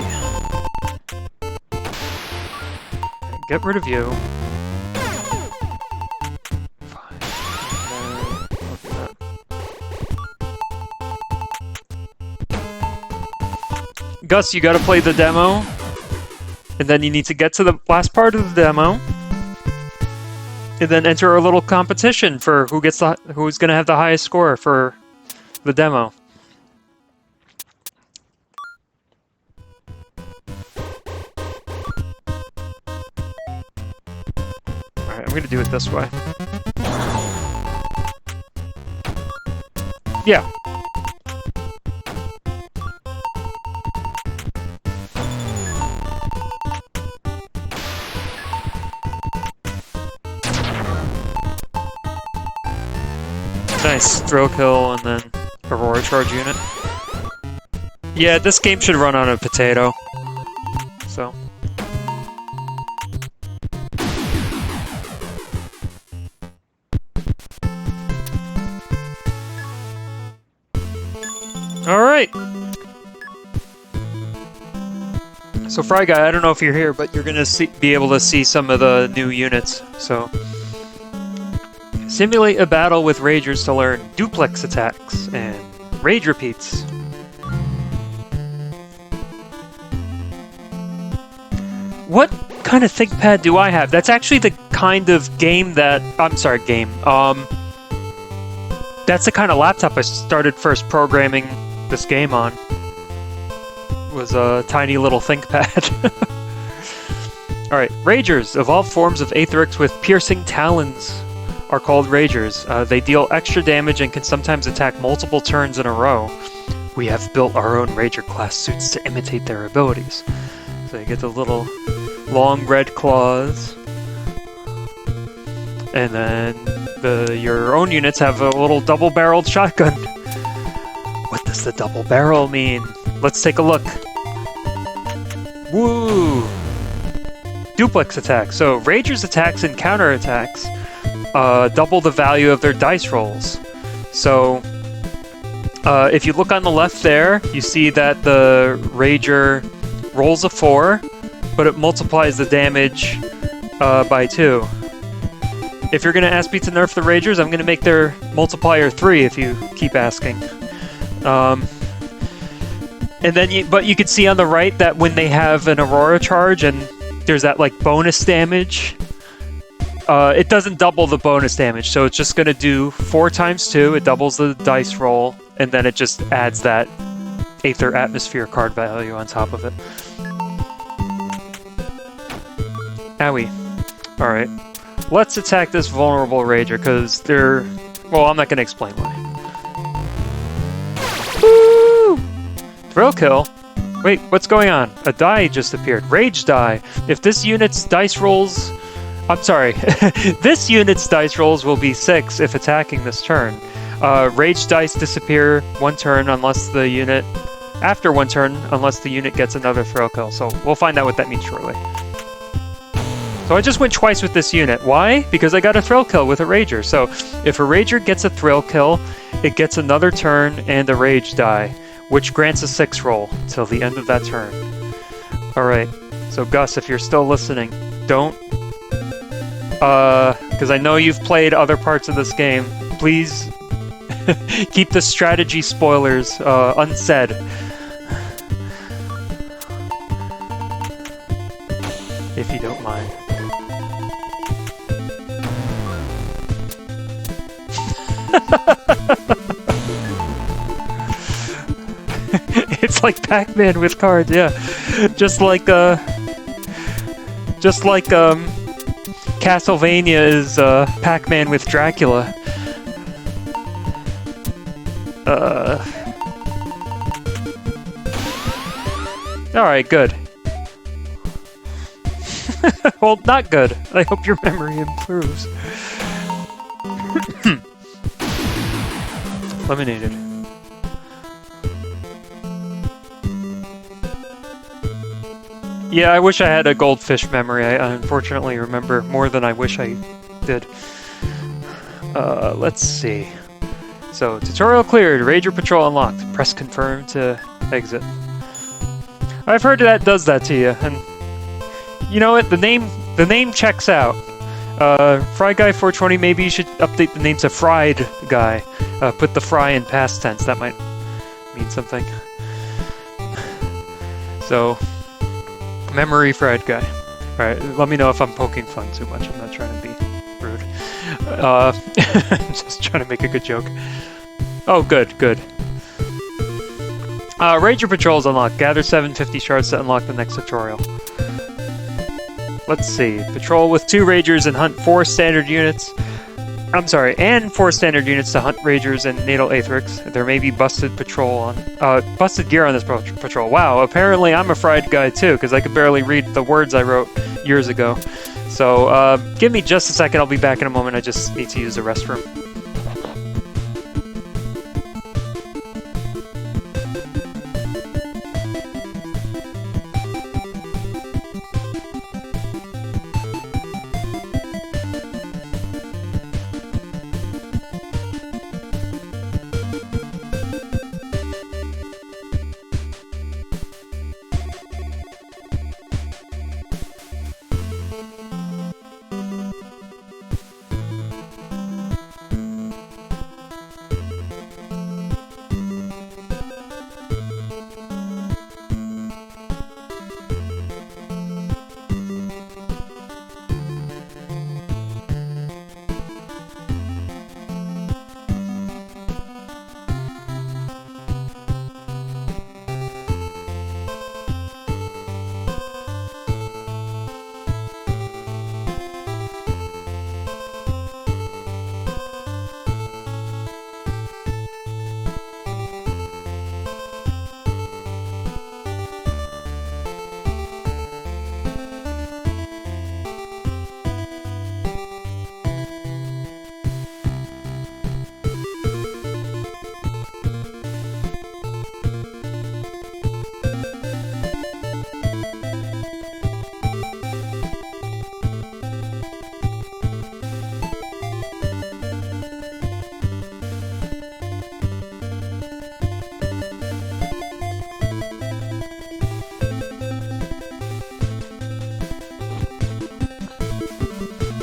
Get rid of you. Fine. I'll do that. Gus, you gotta play the demo. And then you need to get to the last part of the demo. And then enter a little competition for who's gonna have the highest score for the demo. Alright, I'm gonna do it this way. Yeah. Nice thrill kill and then Aurora Charge unit. Yeah, this game should run on a potato. So. Alright! So Fry Guy, I don't know if you're here, but you're gonna be able to see some of the new units, so. Simulate a battle with Ragers to learn duplex attacks and rage repeats. What kind of ThinkPad do I have? That's actually the kind of game that... I'm sorry, game. That's the kind of laptop I started first programming this game on. Was a tiny little ThinkPad. Alright, Ragers. Evolved forms of Aetherix with piercing talons are called Ragers. They deal extra damage and can sometimes attack multiple turns in a row. We have built our own Rager class suits to imitate their abilities. So you get the little long red claws. And then your own units have a little double-barreled shotgun. What does the double barrel mean? Let's take a look. Woo! Duplex attacks. So Ragers' attacks and counterattacks double the value of their dice rolls. So if you look on the left there, you see that the Rager rolls a 4, but it multiplies the damage by 2. If you're going to ask me to nerf the Ragers, I'm going to make their multiplier 3 if you keep asking. And then, but you can see on the right that when they have an Aurora Charge and there's that like bonus damage, it doesn't double the bonus damage, so it's just going to do 4 times 2, it doubles the dice roll, and then it just adds that Aether Atmosphere card value on top of it. Owie. Alright. Let's attack this vulnerable Rager, because they're... Well, I'm not going to explain why. Woo! Thrill kill? Wait, what's going on? A die just appeared. Rage die. If this unit's dice rolls... I'm sorry. This unit's dice rolls will be 6 if attacking this turn. Rage dice disappear 1 turn unless the unit... After 1 turn, unless the unit gets another thrill kill. So we'll find out what that means shortly. So I just went twice with this unit. Why? Because I got a thrill kill with a Rager. So if a Rager gets a thrill kill, it gets another turn and a rage die, which grants a 6 roll till the end of that turn. Alright, so Gus, if you're still listening, don't... because I know you've played other parts of this game, please keep the strategy spoilers unsaid. If you don't mind. It's like Pac-Man with cards, yeah. Just like Castlevania is Pac-Man with Dracula. Alright, good. Well, not good. I hope your memory improves. Eliminated. Yeah, I wish I had a goldfish memory. I unfortunately remember more than I wish I did. Let's see. So, tutorial cleared, Ranger Patrol unlocked. Press confirm to exit. I've heard that does that to you, and you know what? The name checks out. Fry Guy 420, maybe you should update the name to Fried Guy. Put the fry in past tense, that might mean something. So, memory Fried Guy. Alright, let me know if I'm poking fun too much, I'm not trying to be rude. Just trying to make a good joke. Oh, good. Ranger Patrol is unlocked. Gather 750 shards to unlock the next tutorial. Let's see. Patrol with 2 Rangers and hunt 4 standard units. I'm sorry, and 4 standard units to hunt Rangers and Natal Aetherix. There may be busted gear on this patrol. Wow, apparently I'm a fried guy too, because I could barely read the words I wrote years ago. So, give me just a second, I'll be back in a moment. I just need to use the restroom.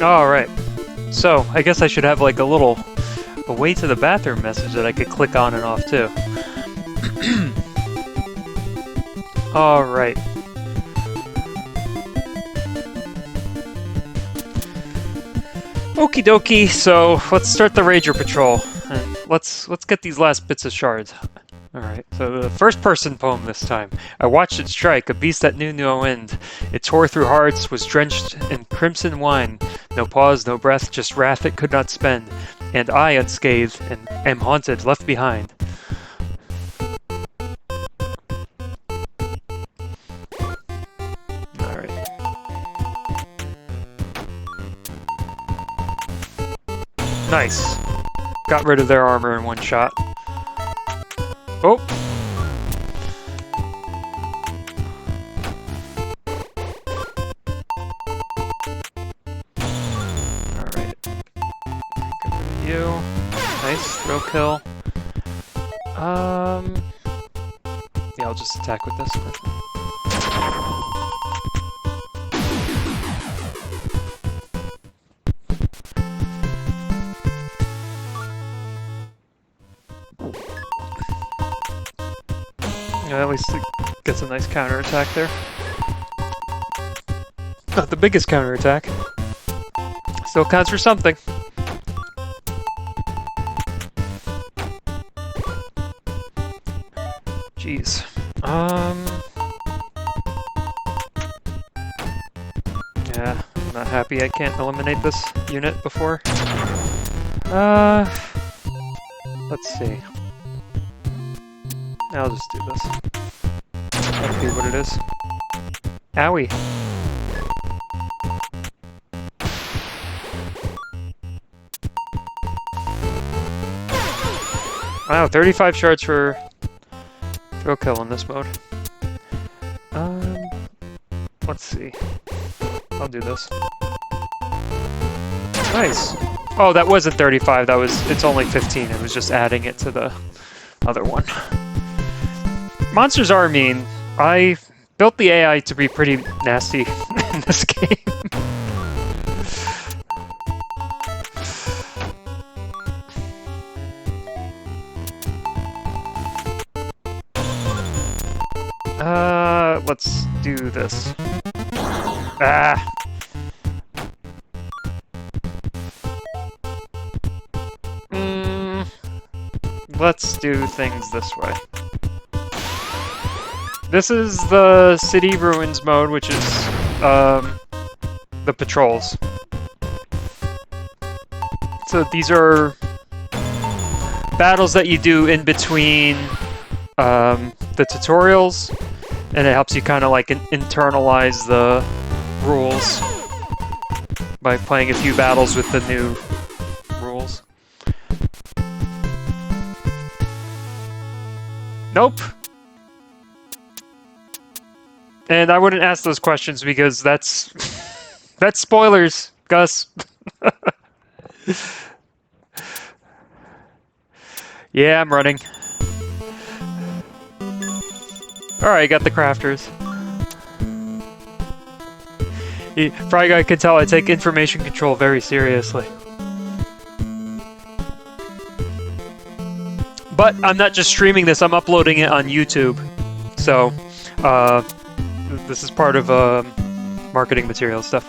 Alright, so I guess I should have like a way to the bathroom message that I could click on and off too. Alright. Okie dokie, so let's start the Ranger Patrol. And let's get these last bits of shards. Alright, so the first person poem this time. I watched it strike, a beast that knew no end. It tore through hearts, was drenched in crimson wine. No pause, no breath, just wrath it could not spend. And I, unscathed, and am haunted, left behind. Alright. Nice. Got rid of their armor in one shot. Oh! Alright. Good for you. Nice, throw kill. Yeah, I'll just attack with this. Yeah, at least it gets a nice counterattack there. Not the biggest counterattack. Still counts for something. Jeez. Yeah, I'm not happy I can't eliminate this unit before. Let's see. I'll just do this. That'll be what it is. Owie! Wow, 35 shards for throw kill in this mode. Let's see. I'll do this. Nice! Oh, that wasn't 35, it's only 15. It was just adding it to the other one. Monsters are mean. I built the AI to be pretty nasty in this game. Let's do this. Ah! Let's do things this way. This is the city ruins mode, which is the patrols. So these are battles that you do in between the tutorials, and it helps you kind of like internalize the rules by playing a few battles with the new rules. Nope. And I wouldn't ask those questions because that's spoilers, Gus. Yeah, I'm running. Alright, got the crafters. Fry Guy can tell I take information control very seriously. But I'm not just streaming this, I'm uploading it on YouTube. So, this is part of marketing material stuff.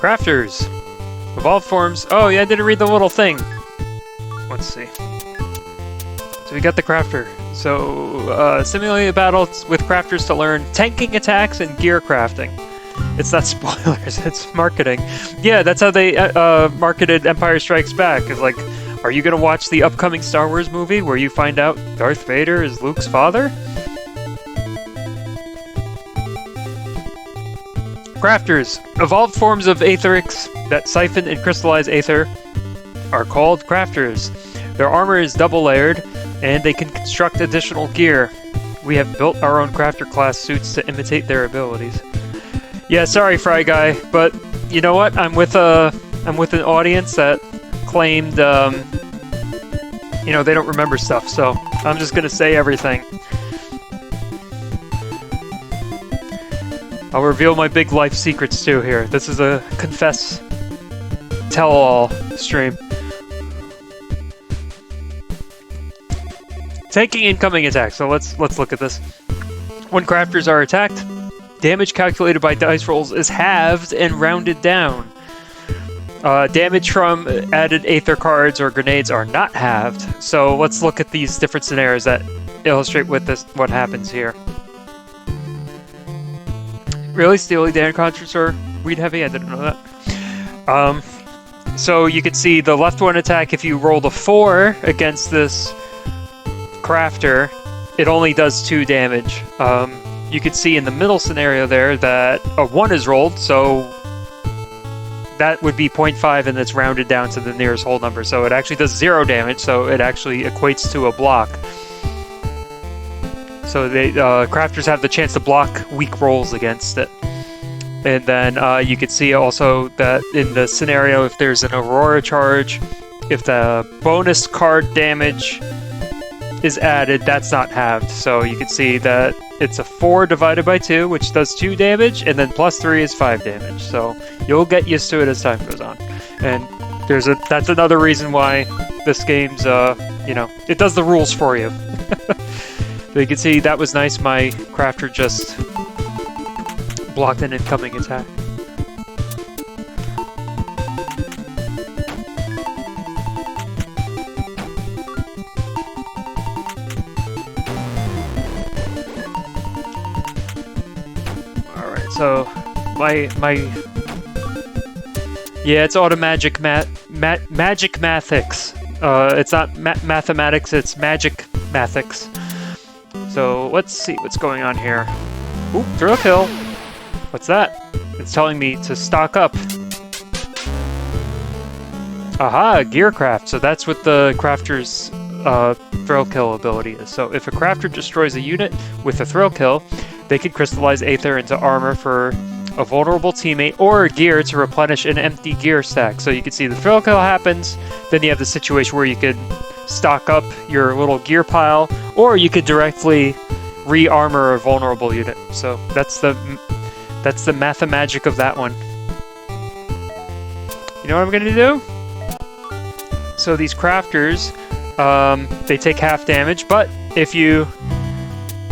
Crafters. Evolved forms. Oh yeah, I didn't read the little thing. Let's see. So we got the crafter. So, simulate a battle with crafters to learn tanking attacks and gear crafting. It's not spoilers, it's marketing. Yeah, that's how they marketed Empire Strikes Back. It's like, are you gonna watch the upcoming Star Wars movie where you find out Darth Vader is Luke's father? Crafters. Evolved forms of aetherics that siphon and crystallize aether are called crafters. Their armor is double-layered, and they can construct additional gear. We have built our own crafter class suits to imitate their abilities. Yeah, sorry, Fry Guy, but you know what? I'm with an audience that claimed, you know, they don't remember stuff, so I'm just gonna say everything. I'll reveal my big life secrets too here. This is a confess, tell-all stream. Taking incoming attacks. So let's look at this. When crafters are attacked, damage calculated by dice rolls is halved and rounded down. Damage from added aether cards or grenades are not halved. So let's look at these different scenarios that illustrate what happens here. Really? Steely Dan concerts are weed heavy? I didn't know that. So you can see the left one attack, if you rolled a 4 against this crafter, it only does 2 damage. You can see in the middle scenario there that a 1 is rolled, so that would be 0.5 and it's rounded down to the nearest whole number. So it actually does 0 damage, so it actually equates to a block. So they crafters have the chance to block weak rolls against it. And then you can see also that in the scenario, if there's an Aurora charge, if the bonus card damage is added, that's not halved. So you can see that it's a 4 divided by 2, which does 2 damage, and then plus 3 is 5 damage. So you'll get used to it as time goes on. And that's another reason why this game's, you know, it does the rules for you. So you can see that was nice. My crafter just blocked an incoming attack. All right, so yeah, it's automagic magic mathics. It's not mathematics, it's magic mathics. So let's see what's going on here. Oop, throw a kill. What's that? It's telling me to stock up. Aha, gearcraft. So that's what the crafters thrill kill ability is. So if a crafter destroys a unit with a thrill kill, they can crystallize Aether into armor for a vulnerable teammate or gear to replenish an empty gear stack. So you can see the thrill kill happens, then you have the situation where you could stock up your little gear pile, or you could directly re-armor a vulnerable unit. So that's the mathemagic of that one. You know what I'm gonna do? So these crafters, they take half damage, but if you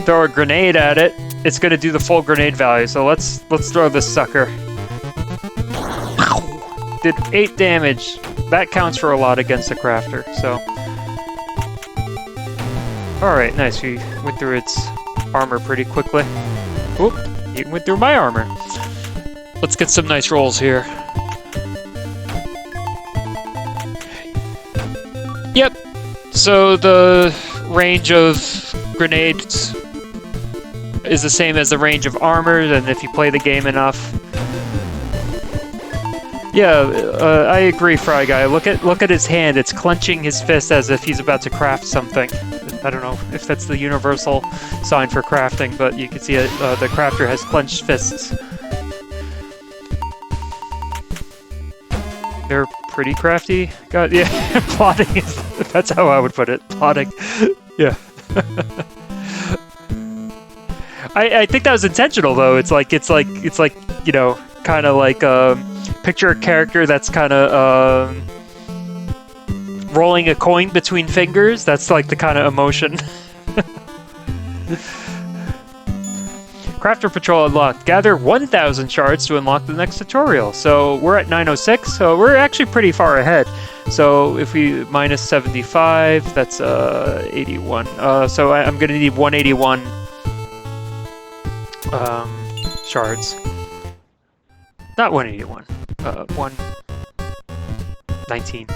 throw a grenade at it, it's gonna do the full grenade value. So let's throw this sucker. Did 8 damage. That counts for a lot against a crafter. So, all right, nice. We went through its armor pretty quickly. Oop, it went through my armor. Let's get some nice rolls here. Yep. So the range of grenades is the same as the range of armor, and if you play the game enough. Yeah, I agree, Fry Guy. Look at his hand. It's clenching his fist as if he's about to craft something. I don't know if that's the universal sign for crafting, but you can see it, the crafter has clenched fists. They're pretty crafty. God, yeah, plotting is, that's how I would put it. Plotting. Yeah. I think that was intentional though. It's like you know, kind of like picture a character that's kind of rolling a coin between fingers. That's like the kind of emotion. Crafter Patrol unlocked. Gather 1,000 shards to unlock the next tutorial. So we're at 906, so we're actually pretty far ahead. So if we minus 75, that's 81. So I'm gonna need 181 shards. Not 181. 119.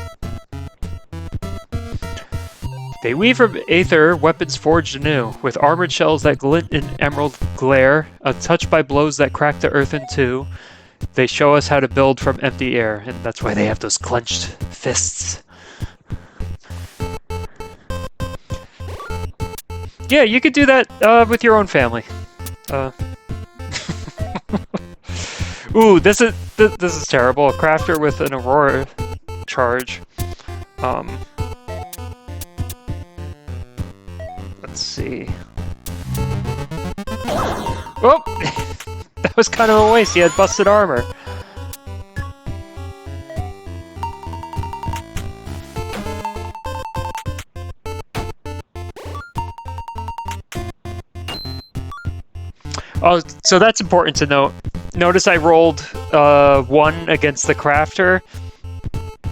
They weave from Aether weapons forged anew, with armored shells that glint in emerald glare, untouched by blows that crack the earth in two. They show us how to build from empty air, and that's why they have those clenched fists. Yeah, you could do that with your own family. Ooh, this is terrible. A crafter with an Aurora charge. Let's see. Oh! That was kind of a waste. He had busted armor. Oh, so that's important to note. Notice I rolled 1 against the crafter,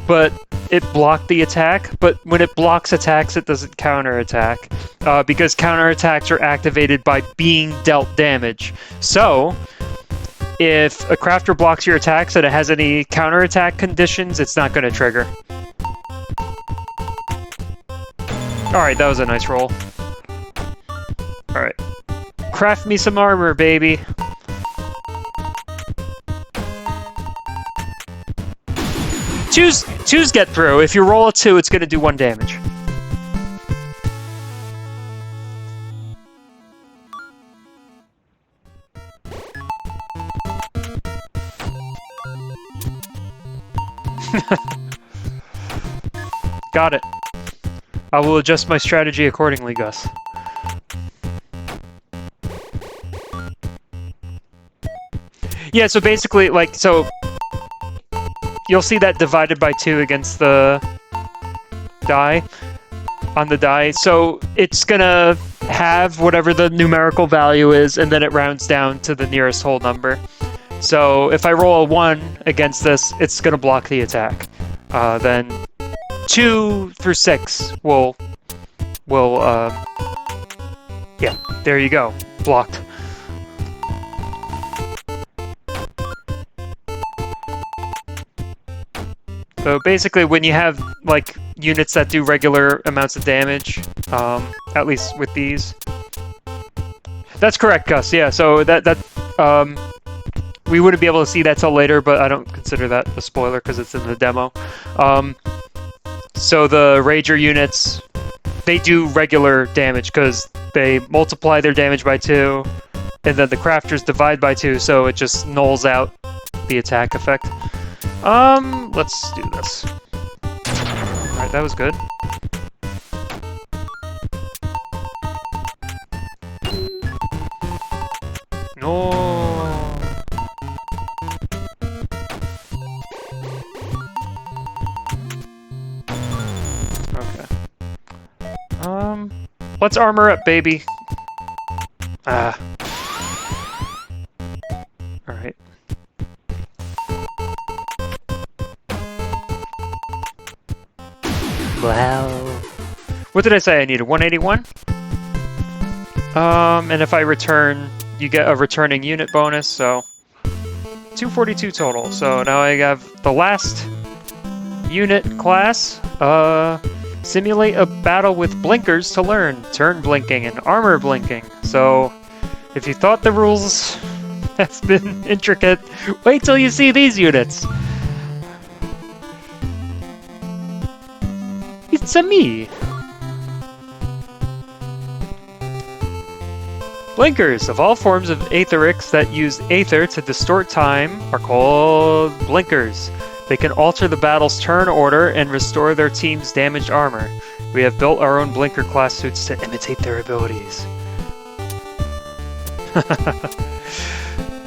but it blocked the attack. But when it blocks attacks, it doesn't counterattack, because counterattacks are activated by being dealt damage. So, if a crafter blocks your attacks and it has any counterattack conditions, it's not going to trigger. Alright, that was a nice roll. Alright. Craft me some armor, baby. Choose get through. If you roll a 2, it's going to do 1 damage. Got it. I will adjust my strategy accordingly, Gus. Yeah, so basically, like, so you'll see that divided by 2 against the die, on the die. So it's gonna have whatever the numerical value is, and then it rounds down to the nearest whole number. So if I roll a 1 against this, it's gonna block the attack. Then 2 through 6 will yeah, there you go, blocked. So basically, when you have like units that do regular amounts of damage, at least with these, that's correct, Gus. Yeah, so that we wouldn't be able to see that till later, but I don't consider that a spoiler because it's in the demo. So the Rager units they do regular damage because they multiply their damage by 2, and then the crafters divide by 2, so it just nulls out the attack effect. Let's do this. Alright, that was good. No. Okay. Let's armor up, baby. Ah. Alright. Wow. What did I say I needed? 181? And if I return, you get a returning unit bonus, so 242 total. So now I have the last unit class. Simulate a battle with blinkers to learn. Turn blinking and armor blinking. So if you thought the rules have been intricate, wait till you see these units. It's-a me. Blinkers of all forms of Aetherics that use Aether to distort time are called blinkers. They can alter the battle's turn order and restore their team's damaged armor. We have built our own blinker class suits to imitate their abilities.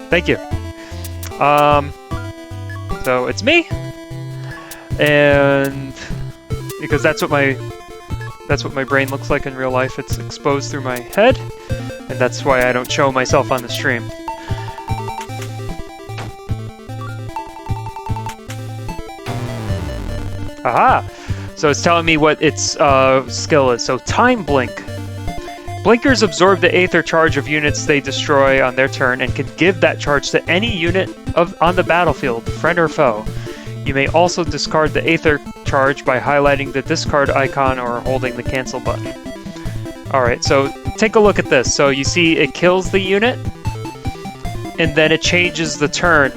Thank you. So it's me, and because that's what my brain looks like in real life. It's exposed through my head, and that's why I don't show myself on the stream. Aha! So it's telling me what its skill is. So Time Blink. Blinkers absorb the Aether charge of units they destroy on their turn and can give that charge to any unit on the battlefield, friend or foe. You may also discard the Aether charge by highlighting the discard icon or holding the cancel button. Alright, so take a look at this. So you see it kills the unit, and then it changes the turn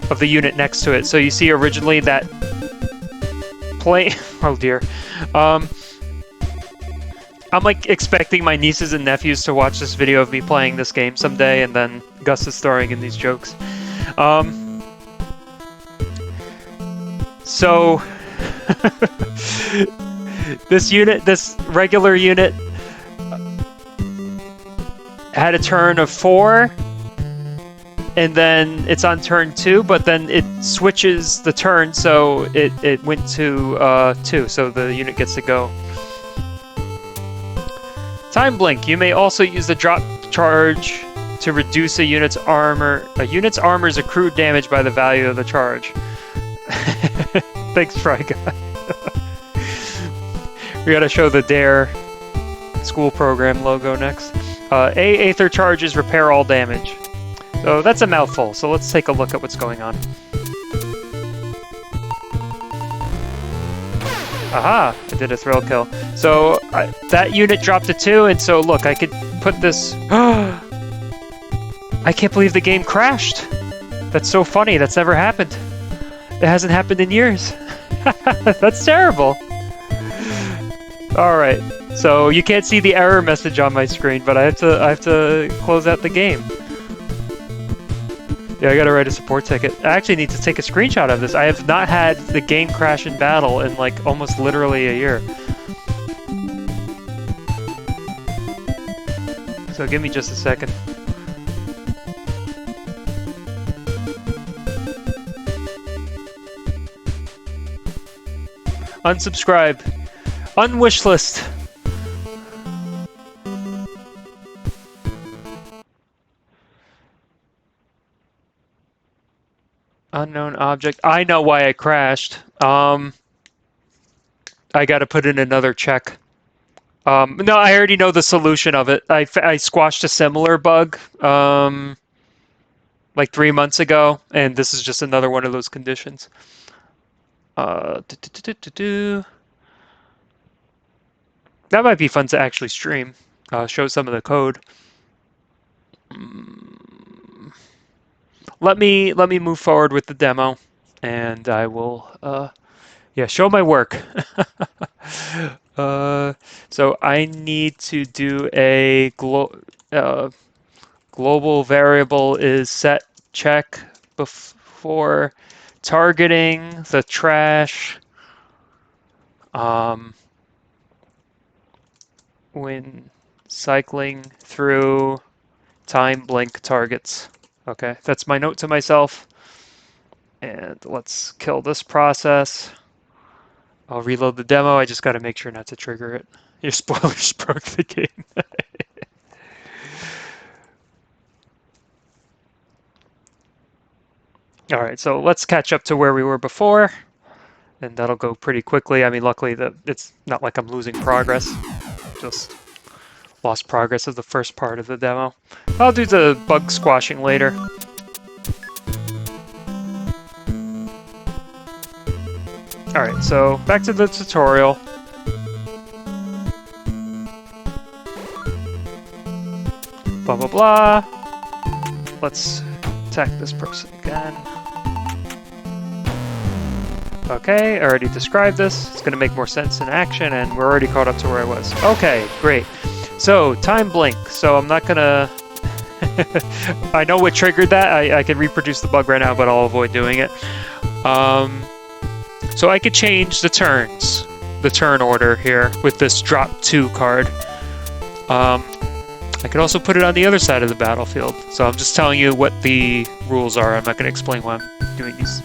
of the unit next to it. So you see originally that play... oh dear. I'm like expecting my nieces and nephews to watch this video of me playing this game someday, and then Gus is throwing in these jokes. So this regular unit had a turn of 4, and then it's on turn 2, but then it switches the turn, so it went to 2, so the unit gets to go. Time Blink. You may also use the drop charge to reduce a unit's armor. A unit's armor's accrued damage by the value of the charge. Thanks, Fry Guy. We gotta show the DARE school program logo next. Aether charges repair all damage. So that's a mouthful, so let's take a look at what's going on. Aha! I did a thrill kill. So that unit dropped to 2, and so look, I could put this... I can't believe the game crashed! That's so funny, that's never happened. It hasn't happened in years. That's terrible! Alright, so you can't see the error message on my screen, but I have to close out the game. Yeah, I gotta write a support ticket. I actually need to take a screenshot of this. I have not had the game crash in battle in like almost literally a year. So give me just a second. Unsubscribe. Unwishlist. Unknown object. I know why I crashed. I gotta put in another check. No, I already know the solution of it. I squashed a similar bug like 3 months ago, and this is just another one of those conditions. That might be fun to actually stream. Show some of the code. Let me move forward with the demo, and I will, yeah, show my work. So I need to do a global variable is set check before targeting the trash when cycling through time blink targets. Okay, that's my note to myself. And let's kill this process. I'll reload the demo. I just got to make sure not to trigger it. Your spoilers broke the game. All right, so let's catch up to where we were before, and that'll go pretty quickly. I mean, luckily, it's not like I'm losing progress. Just lost progress of the first part of the demo. I'll do the bug squashing later. All right, so back to the tutorial. Blah, blah, blah. Let's attack this person again. Okay, I already described this. It's going to make more sense in action, and we're already caught up to where I was. Okay, great. So, time blink. So I'm not going to... I know what triggered that. I can reproduce the bug right now, but I'll avoid doing it. So I could change the turns, the turn order here with this drop 2 card. I could also put it on the other side of the battlefield. So I'm just telling you what the rules are. I'm not going to explain why I'm doing these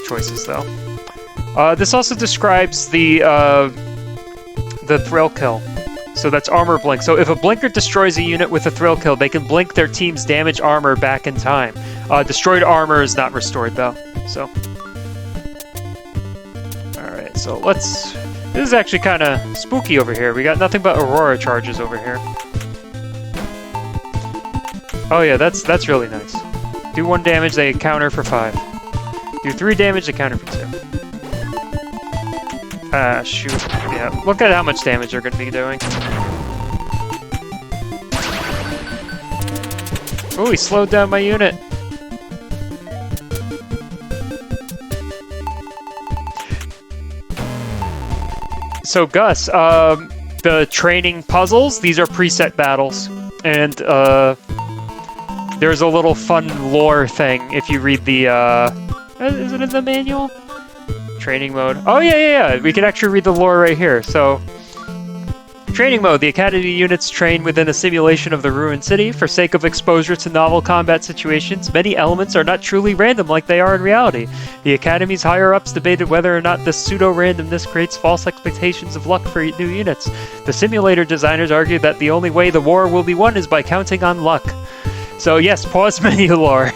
choices though. This also describes the thrill kill. So that's armor blink. So if a blinker destroys a unit with a thrill kill, they can blink their team's damaged armor back in time. Destroyed armor is not restored though. So. Alright, so let's... This is actually kind of spooky over here. We got nothing but Aurora charges over here. Oh yeah, that's really nice. Do 1 damage, they counter for 5. Do 3 damage, they counter for 2. Ah, shoot. Yeah, look at how much damage they're going to be doing. Oh, he slowed down my unit. So Gus, the training puzzles, these are preset battles. And there's a little fun lore thing if you read the... is it in the manual? Training mode. Oh yeah. We can actually read the lore right here. So, training mode. The Academy units train within a simulation of the ruined city. For sake of exposure to novel combat situations, many elements are not truly random like they are in reality. The Academy's higher-ups debated whether or not this pseudo-randomness creates false expectations of luck for new units. The simulator designers argued that the only way the war will be won is by counting on luck. So yes, pause menu lore.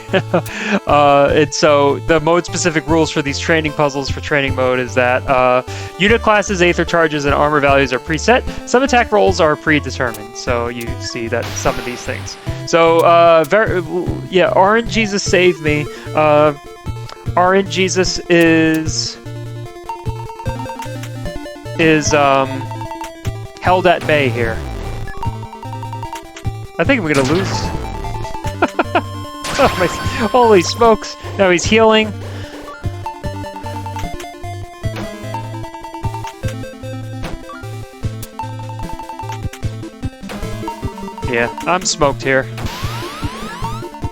And so the mode-specific rules for these training puzzles for training mode is that unit classes, aether charges, and armor values are preset. Some attack rolls are predetermined. So you see that some of these things. So yeah, Orange Jesus saved me. Orange Jesus is held at bay here. I think I'm gonna lose. Oh my, holy smokes! Now he's healing. Yeah, I'm smoked here.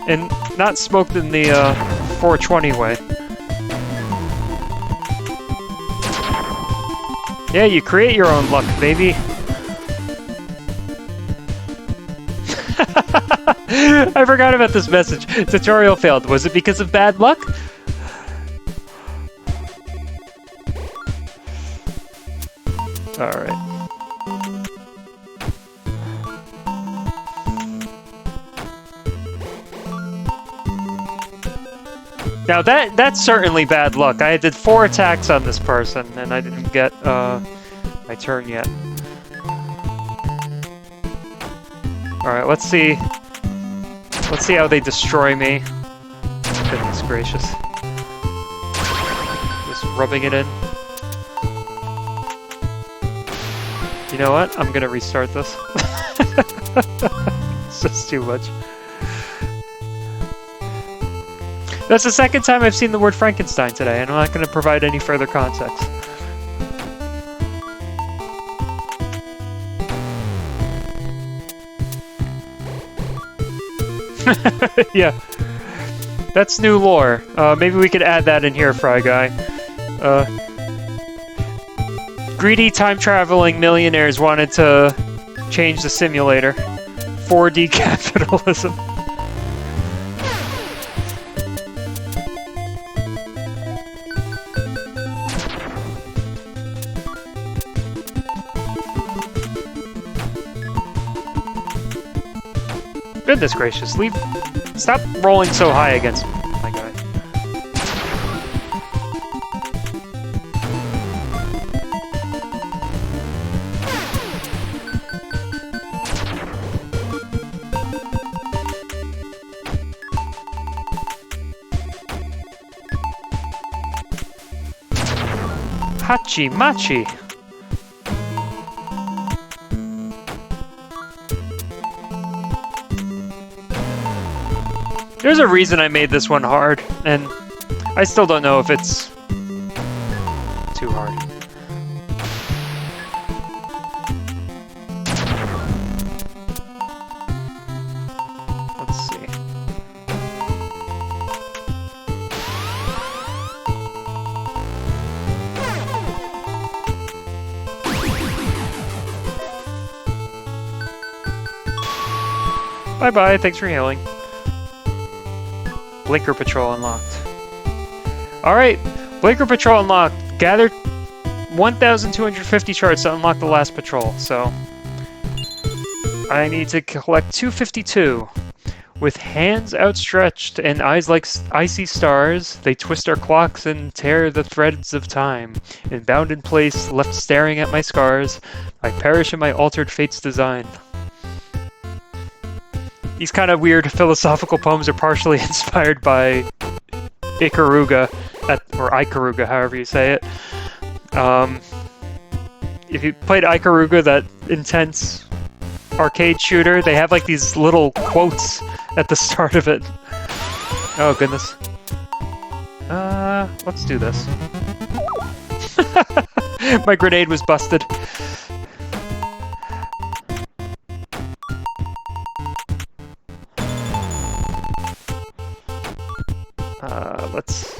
And not smoked in the 420 way. Yeah, you create your own luck, baby. I forgot about this message. Tutorial failed. Was it because of bad luck? Alright. Now that's certainly bad luck. I did 4 attacks on this person and I didn't get my turn yet. Alright, let's see. Let's see how they destroy me. Goodness gracious. Just rubbing it in. You know what? I'm gonna restart this. It's just too much. That's the second time I've seen the word Frankenstein today, and I'm not gonna provide any further context. Yeah, that's new lore. Maybe we could add that in here, Fry Guy. Greedy time-traveling millionaires wanted to change the simulator. 4D capitalism. Goodness gracious, leave... Stop rolling so high against me, my guy. Hachi Machi! There's a reason I made this one hard, and I still don't know if it's too hard. Let's see. Bye-bye, thanks for healing. Blinker Patrol unlocked. Alright, Blinker Patrol unlocked. Gather 1,250 shards to unlock the last patrol, so... I need to collect 252. With hands outstretched and eyes like icy stars, they twist our clocks and tear the threads of time. And bound in place, left staring at my scars, I perish in my altered fate's design. These kind of weird philosophical poems are partially inspired by Ikaruga, or Ikaruga, however you say it. If you played Ikaruga, that intense arcade shooter, they have like these little quotes at the start of it. Oh goodness. Let's do this. My grenade was busted. Let's...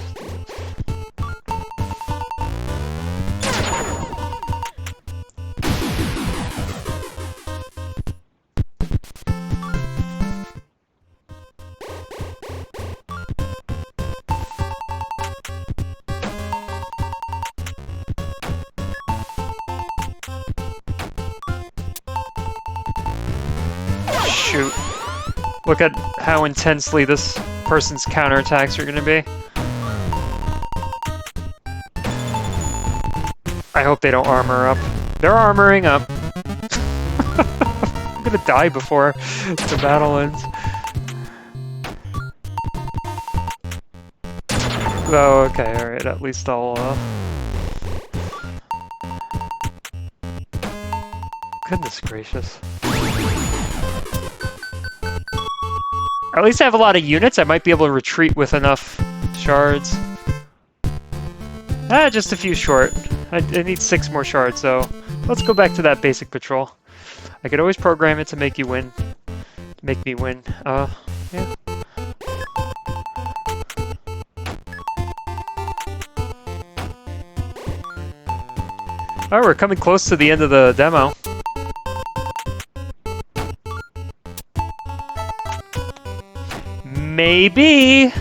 Shoot. Look at how intensely this person's counterattacks are gonna be. I hope they don't armor up. They're armoring up. I'm gonna die before the battle ends. Oh, okay, alright, at least I'll, Goodness gracious. At least I have a lot of units. I might be able to retreat with enough shards. Just a few short. I need 6 more shards, so let's go back to that basic patrol. I could always program it to make you win. Make me win. Yeah. Alright, we're coming close to the end of the demo. Maybe!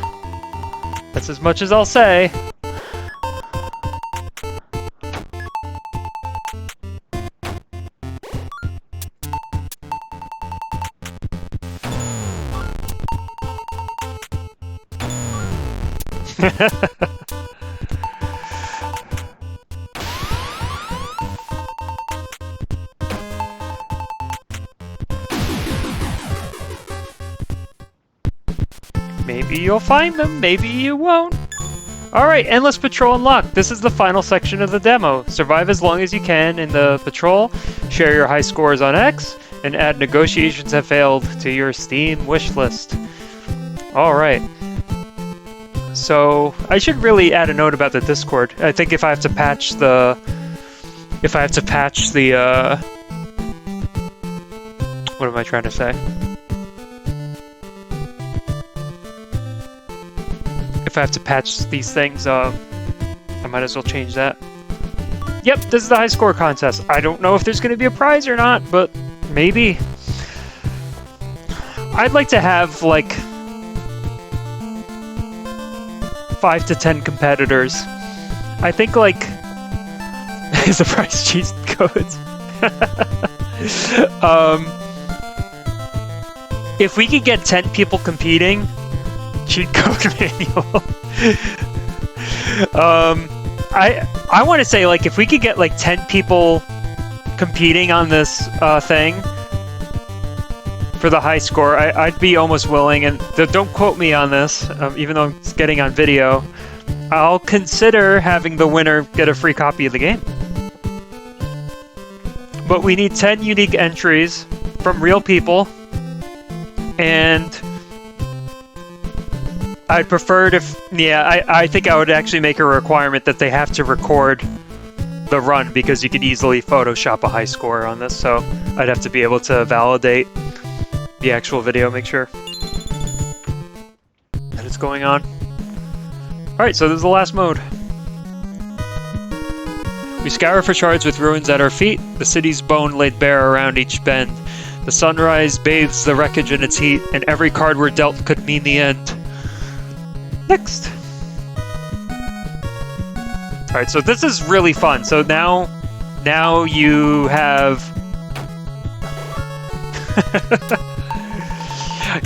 That's as much as I'll say. Maybe you'll find them, maybe you won't. Alright, Endless Patrol unlocked. This is the final section of the demo. Survive as long as you can in the patrol, share your high scores on X, and add negotiations have failed to your Steam wish list. Alright. So, I should really add a note about the Discord. I think if I have to patch the... what am I trying to say? if I have to patch these things, I might as well change that. Yep, this is the high score contest. I don't know if there's going to be a prize or not, but maybe. I'd like to have, like, 5 to 10 competitors. I think, like, is the prize cheat codes? If we could get 10 people competing, cheat code manual. I want to say, like, if we could get like 10 people competing on this thing for the high score, I'd be almost willing. And don't quote me on this, even though it's getting on video. I'll consider having the winner get a free copy of the game. But we need 10 unique entries from real people, and I'd prefer it if, yeah, I think I would actually make a requirement that they have to record the run, because you could easily Photoshop a high score on this, so I'd have to be able to validate the actual video, make sure that it's going on. Alright, so this is the last mode. We scour for shards with ruins at our feet, the city's bone laid bare around each bend. The sunrise bathes the wreckage in its heat, and every card we're dealt could mean the end. Next! Alright, so this is really fun. So now you have...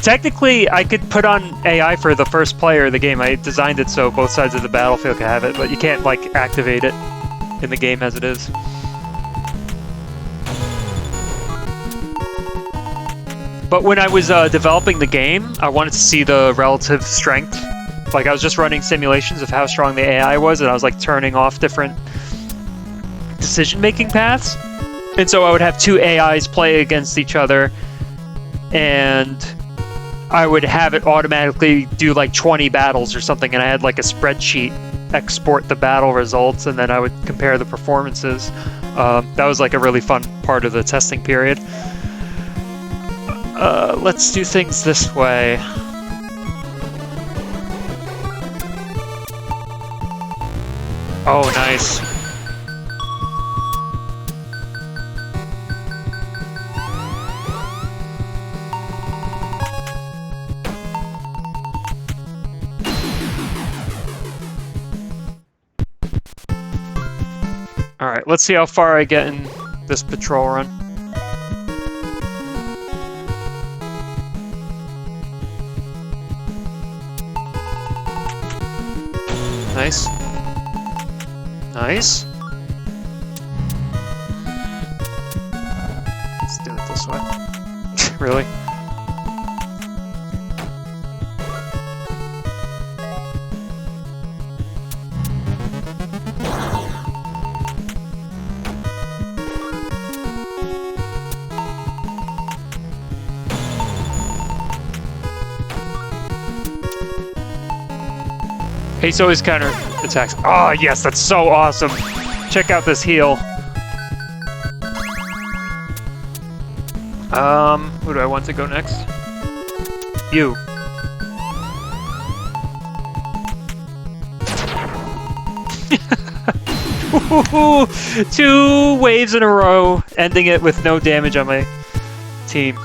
Technically, I could put on AI for the first player of the game. I designed it so both sides of the battlefield can have it, but you can't, like, activate it in the game as it is. But when I was developing the game, I wanted to see the relative strength. Like, I was just running simulations of how strong the AI was, and I was, like, turning off different decision-making paths. And so I would have two AIs play against each other, and I would have it automatically do, like, 20 battles or something, and I had, like, a spreadsheet export the battle results, and then I would compare the performances. That was, like, a really fun part of the testing period. Let's do things this way. Oh, nice. Alright, let's see how far I get in this patrol run. Nice. Nice. Let's do it this way. Really? Ace always counter attacks. Oh yes, that's so awesome. Check out this heal. Who do I want to go next? You. Two waves in a row, ending it with no damage on my team.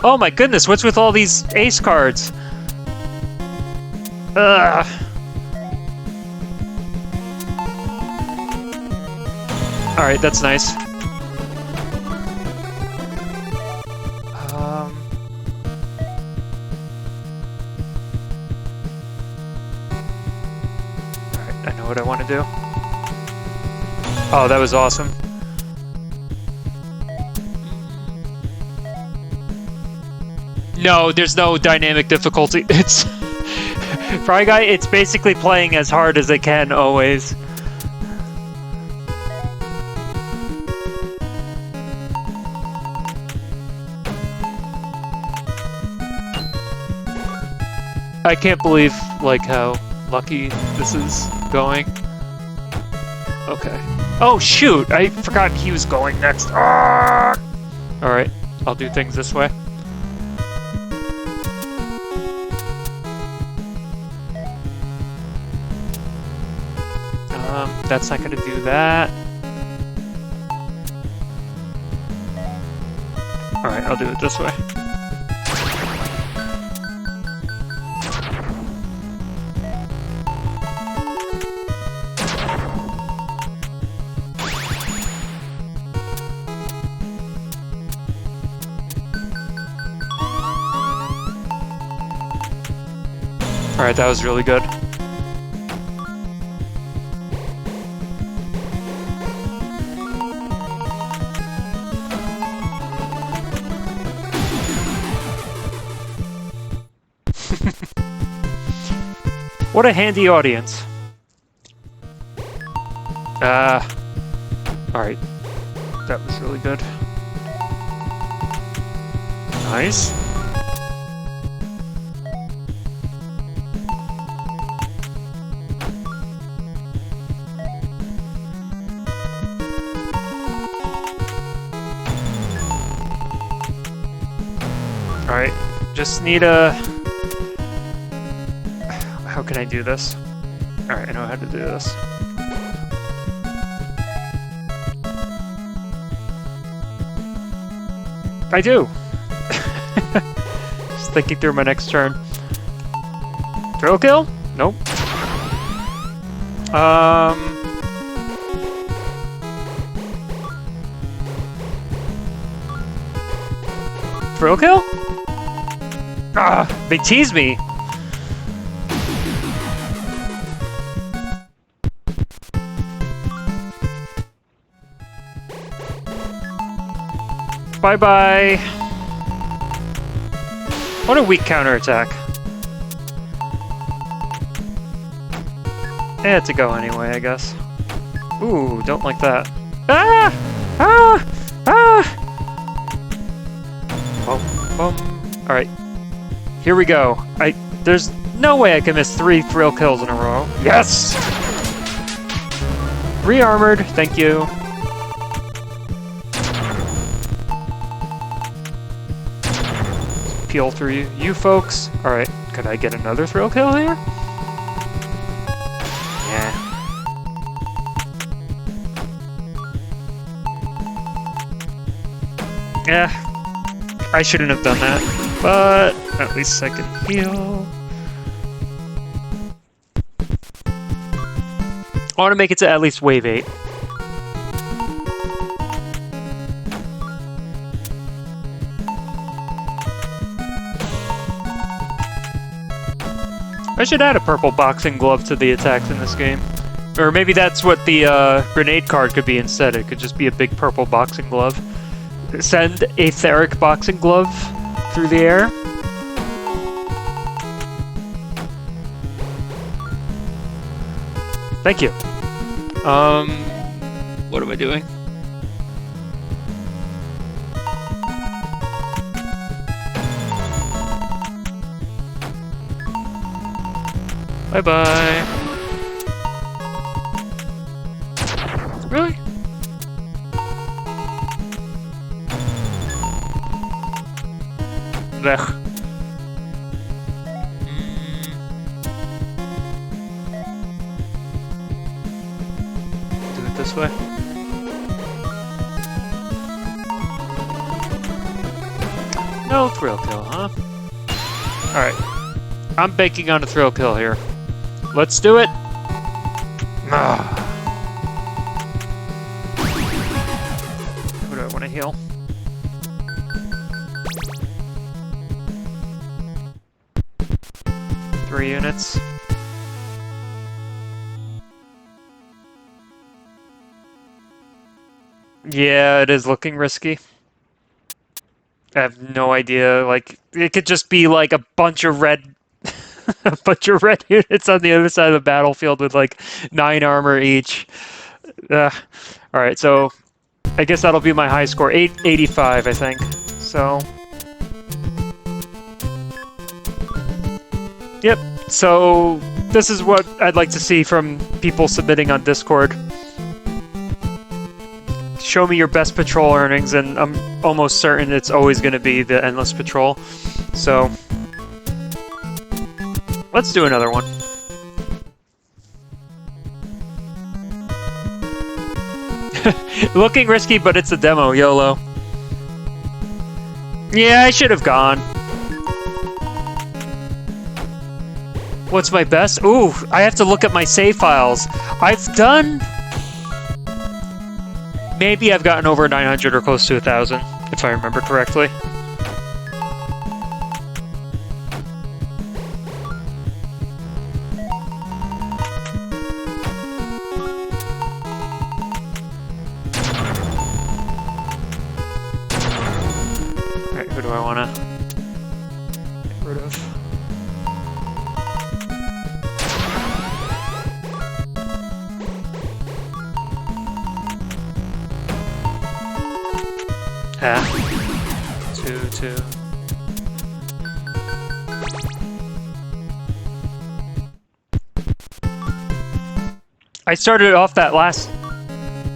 Oh my goodness, what's with all these ace cards? Ugh. Alright, that's nice. Alright, I know what I want to do. Oh, that was awesome. No, there's no dynamic difficulty. It's... Fry Guy, it's basically playing as hard as it can, always. I can't believe, like, how lucky this is going. Okay. Oh, shoot! I forgot he was going next. Ah! Alright, I'll do things this way. That's not gonna do that. Alright, I'll do it this way. Alright, that was really good. What a handy audience. Alright. That was really good. Nice. Alright, just need a... How can I do this? Alright, I know how to do this. I do! Just thinking through my next turn. Thrill kill? Nope. Thrill kill? Ah, they tease me! Bye-bye! What a weak counterattack. They had to go anyway, I guess. Ooh, don't like that. Ah! Ah! Ah! Bum, bum. Alright. Here we go. There's no way I can miss 3 thrill kills in a row. Yes! Re-armored, thank you. Peel through you folks. Alright, could I get another thrill kill here? Yeah. Yeah. I shouldn't have done that, but at least I can heal. I want to make it to at least wave 8. I should add a purple boxing glove to the attacks in this game. Or maybe that's what the grenade card could be instead. It could just be a big purple boxing glove. Send etheric boxing glove through the air. Thank you. What am I doing? Bye-bye. Really? Blech. Do it this way. No thrill kill, huh? Alright. I'm banking on a thrill kill here. Let's do it! Who do I want to heal? Three units. Yeah, it is looking risky. I have no idea, like, it could just be like a bunch of red a bunch of red units on the other side of the battlefield with like 9 armor each. Alright, so I guess that'll be my high score. 885, I think. So... Yep, so this is what I'd like to see from people submitting on Discord. Show me your best patrol earnings, and I'm almost certain it's always going to be the Endless Patrol. So... let's do another one. Looking risky, but it's a demo, YOLO. Yeah, I should have gone. What's my best? Ooh, I have to look at my save files. I've done... Maybe I've gotten over 900 or close to 1,000, if I remember correctly. Alright, who do I want to get rid of? Ah. 2. I started off that last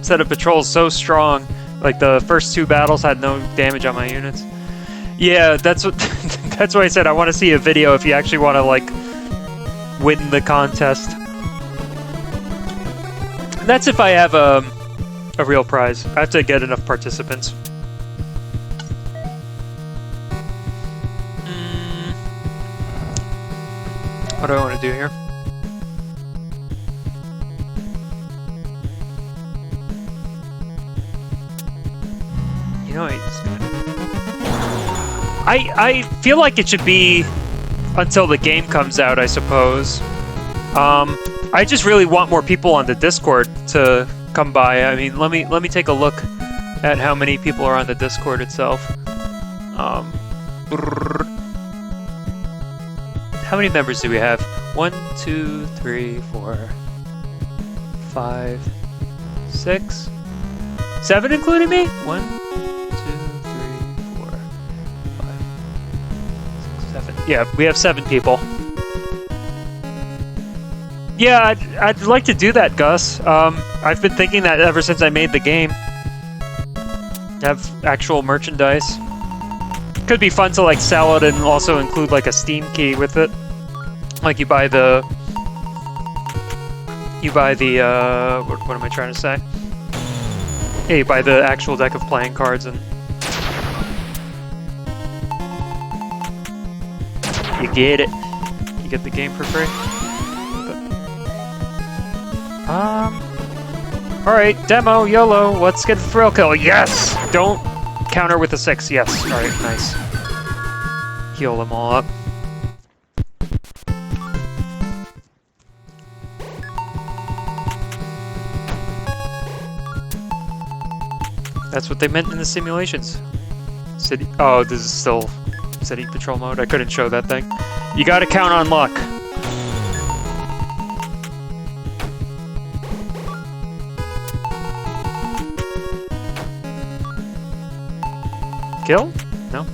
set of patrols so strong. Like the first 2 battles had no damage on my units. Yeah, that's what that's why I said I want to see a video if you actually want to like win the contest. That's if I have a real prize. I have to get enough participants. What do I want to do here? You know, I feel like it should be until the game comes out, I suppose. I just really want more people on the Discord to come by. I mean, let me take a look at how many people are on the Discord itself. How many members do we have? 1, 2, 3, 4, 5, 6, 7, including me? 1, 2, 3, 4, 5, 6, 7. Yeah, we have 7 people. Yeah, I'd like to do that, Gus. I've been thinking that ever since I made the game. Have actual merchandise. Could be fun to like sell it and also include like a Steam key with it. Like you buy the what am I trying to say? Yeah, you buy the actual deck of playing cards and you get it. You get the game for free. Alright, demo, YOLO, let's get thrill kill. Yes! Don't counter with a 6, yes. Alright, nice. Heal them all up. That's what they meant in the simulations. City. Oh, this is still city patrol mode. I couldn't show that thing. You gotta count on luck. Kill? No?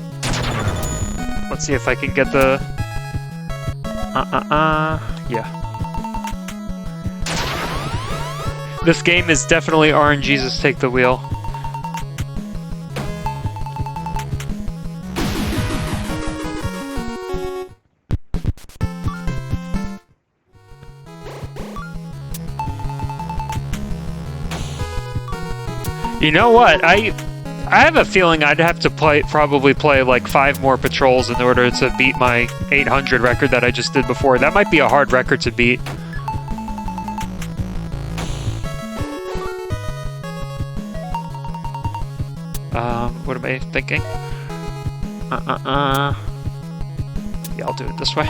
Let's see if I can get the... Yeah. This game is definitely RNGesus take the wheel. You know what? I have a feeling I'd have to probably play like 5 more patrols in order to beat my 800 record that I just did before. That might be a hard record to beat. What am I thinking? Yeah, I'll do it this way.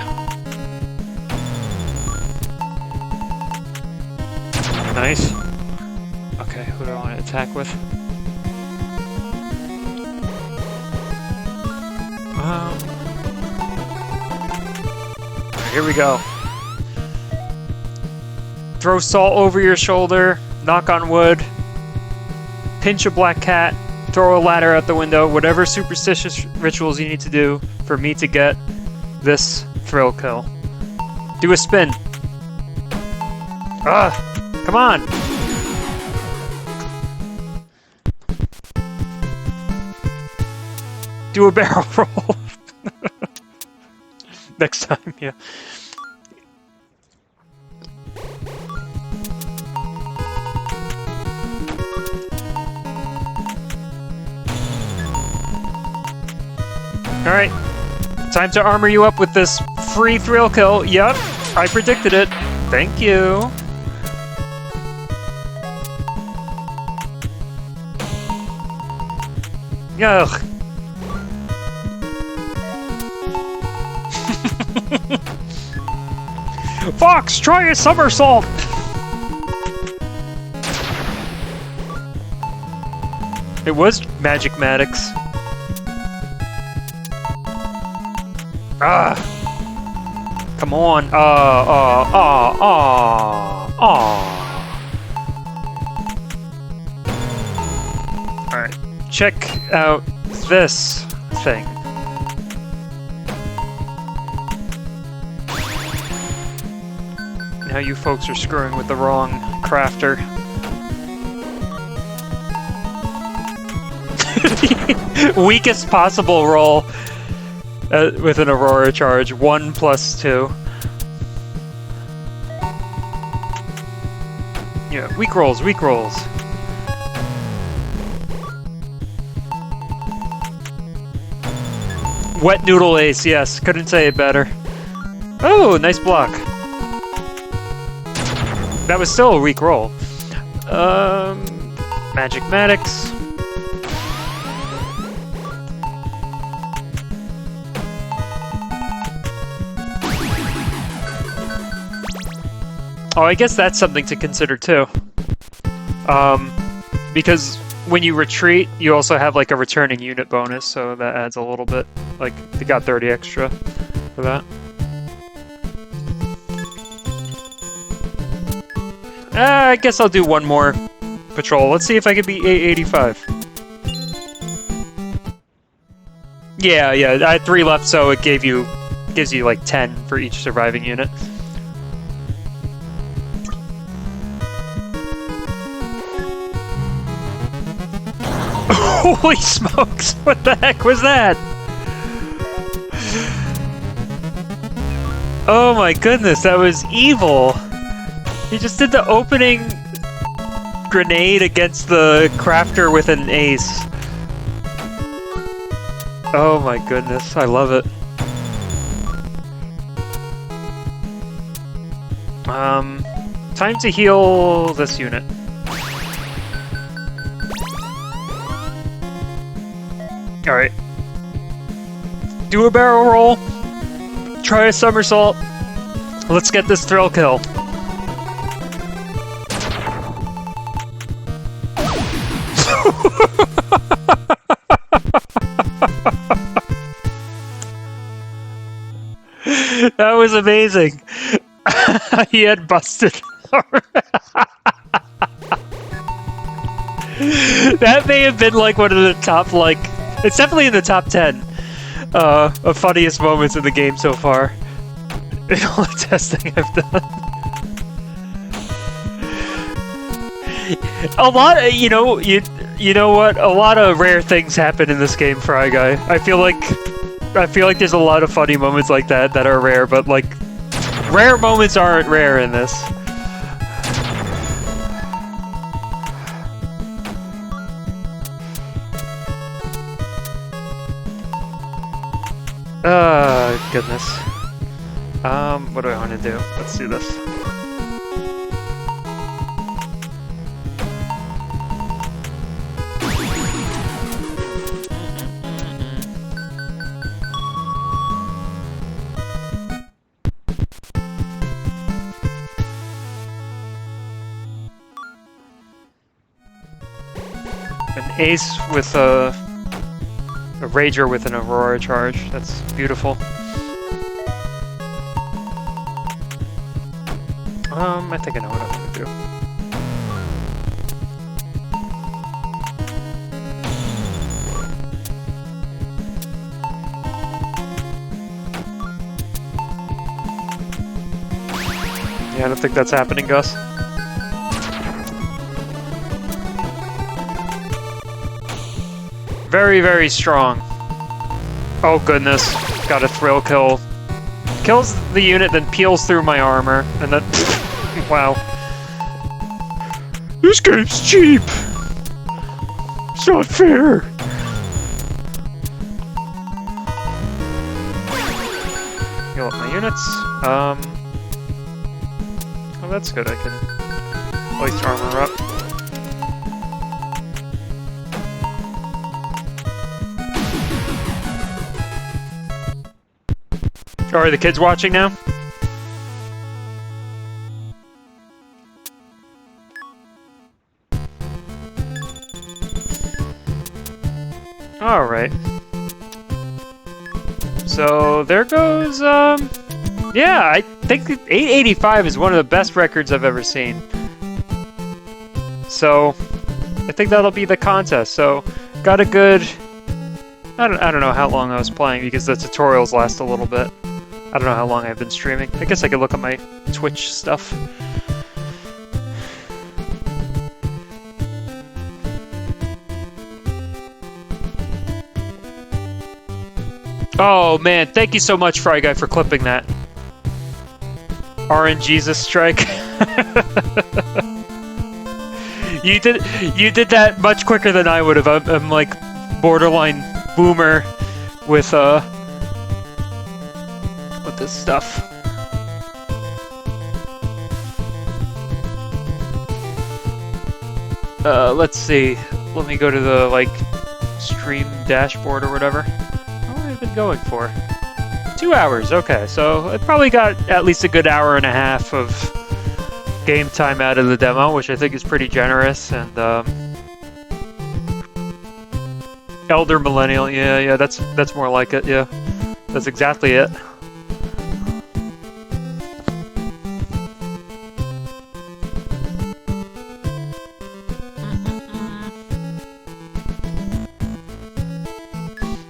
Nice. Okay, who do I want to attack with? Here we go. Throw salt over your shoulder, knock on wood, pinch a black cat, throw a ladder out the window, whatever superstitious rituals you need to do for me to get this thrill kill. Do a spin. Come on! Do a barrel roll. Next time, yeah. Alright. Time to armor you up with this free thrill kill. Yup, I predicted it. Thank you. Ugh. Fox, try a somersault! It was Magic Maddox. Ah! Come on. Alright, check out this thing. Now you folks are screwing with the wrong crafter. Weakest possible roll with an Aurora charge. 1 + 2. Yeah, weak rolls, weak rolls. Wet Noodle Ace, yes. Couldn't say it better. Oh, nice block. That was still a weak roll. Magic Maddox. Oh, I guess that's something to consider too. Because when you retreat, you also have like a returning unit bonus, so that adds a little bit. Like, you got 30 extra for that. I guess I'll do one more patrol. Let's see if I can beat 885. Yeah, I had 3 left, so it gives you like 10 for each surviving unit. Holy smokes! What the heck was that? Oh my goodness, that was evil! He just did the opening grenade against the crafter with an ace. Oh my goodness, I love it. Time to heal this unit. Alright. Do a barrel roll. Try a somersault. Let's get this thrill kill. That was amazing. He had busted. That may have been like one of the top, like, it's definitely in the top 10 of funniest moments in the game so far. In all the testing I've done. A lot of, you know what? A lot of rare things happen in this game, Fry Guy. I feel like there's a lot of funny moments like that that are rare, but like, rare moments aren't rare in this. Goodness. What do I want to do? Let's do this. An ace with a Rager with an Aurora charge. That's beautiful. I think I know what I'm gonna do. Yeah, I don't think that's happening, Gus. Very, very strong. Oh goodness, got a thrill kill. Kills the unit, then peels through my armor, and then... wow. This game's cheap! It's not fair! heal up my units. Oh, that's good. I can at least armor up. Oh, are the kids watching now? Alright. So, there goes, yeah, I think 885 is one of the best records I've ever seen. So, I think that'll be the contest. So, got a good... I don't know how long I was playing, because the tutorials last a little bit. I don't know how long I've been streaming. I guess I could look at my Twitch stuff. Oh man, thank you so much, Fry Guy, for clipping that. RNGesus strike. You did that much quicker than I would have. I'm like borderline boomer with this stuff. Let's see. Let me go to the like stream dashboard or whatever. How long have I been going for? 2 hours. Okay, so I probably got at least a good hour and a half of game time out of the demo, which I think is pretty generous. And Elder Millennial, yeah, that's more like it. Yeah, that's exactly it.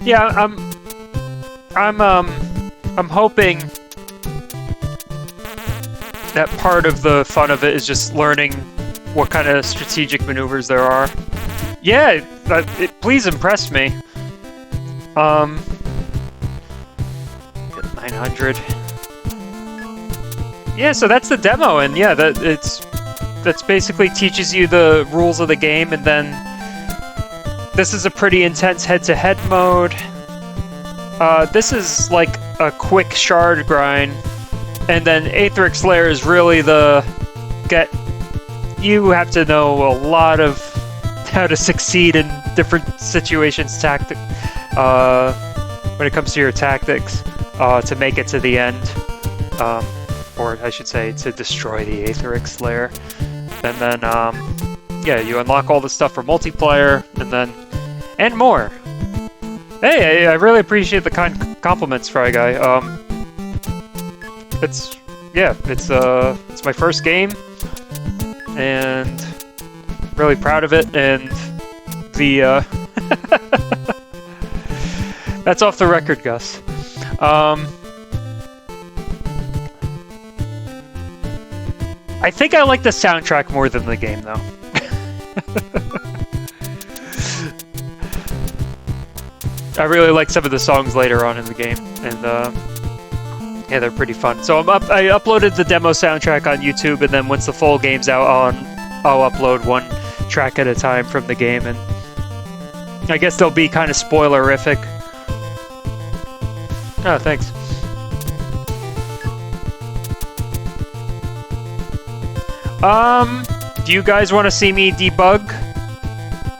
Yeah, I'm hoping that part of the fun of it is just learning what kind of strategic maneuvers there are. Yeah, please impress me. 900. Yeah, so that's the demo, and yeah, that's basically teaches you the rules of the game, and then this is a pretty intense head-to-head mode. This is like a quick shard grind, and then Aetherix Lair is really the you have to know a lot of how to succeed in different situations when it comes to your tactics to make it to the end, or I should say to destroy the Aetherix Lair. And then yeah, you unlock all the stuff for multiplayer, and more. Hey, I really appreciate the kind compliments, Fry Guy. It's my first game, and really proud of it. And the that's off the record, Gus. I think I like the soundtrack more than the game, though. I really like some of the songs later on in the game, and yeah, they're pretty fun. So I uploaded the demo soundtrack on YouTube, and then once the full game's out, I'll upload one track at a time from the game, and I guess they'll be kind of spoilerific. Oh, thanks. Do you guys want to see me debug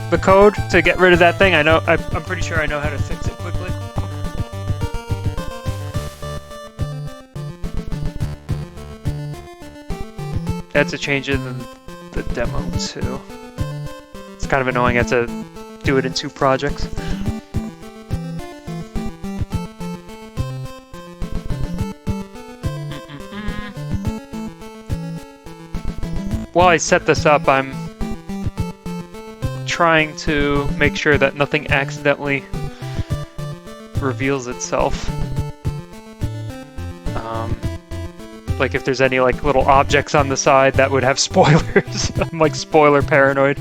the code to get rid of that thing? I'm pretty sure I know how to fix it quickly. That's a change in the demo too. It's kind of annoying. I have to do it in 2 projects. While I set this up, I'm trying to make sure that nothing accidentally reveals itself. Like if there's any like little objects on the side that would have spoilers. I'm like spoiler paranoid.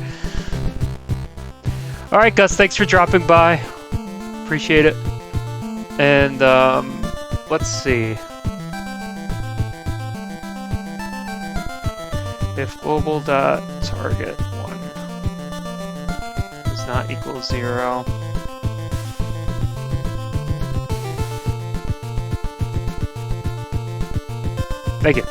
Alright Gus, thanks for dropping by. Appreciate it. And let's see. If global.target1 does not equal 0, Thank you.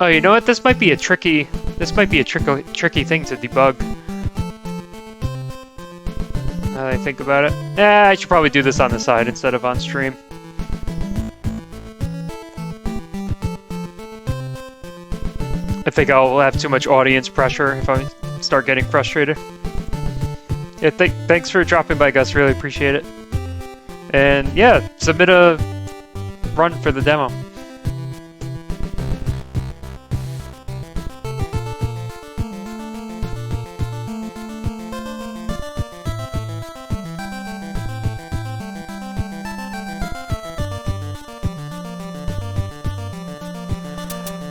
Oh, you know what? This might be a tricky thing to debug. Now that I think about it. I should probably do this on the side instead of on stream. I think I'll have too much audience pressure if I start getting frustrated. Yeah, thanks for dropping by, Gus. Really appreciate it. And yeah, submit a run for the demo.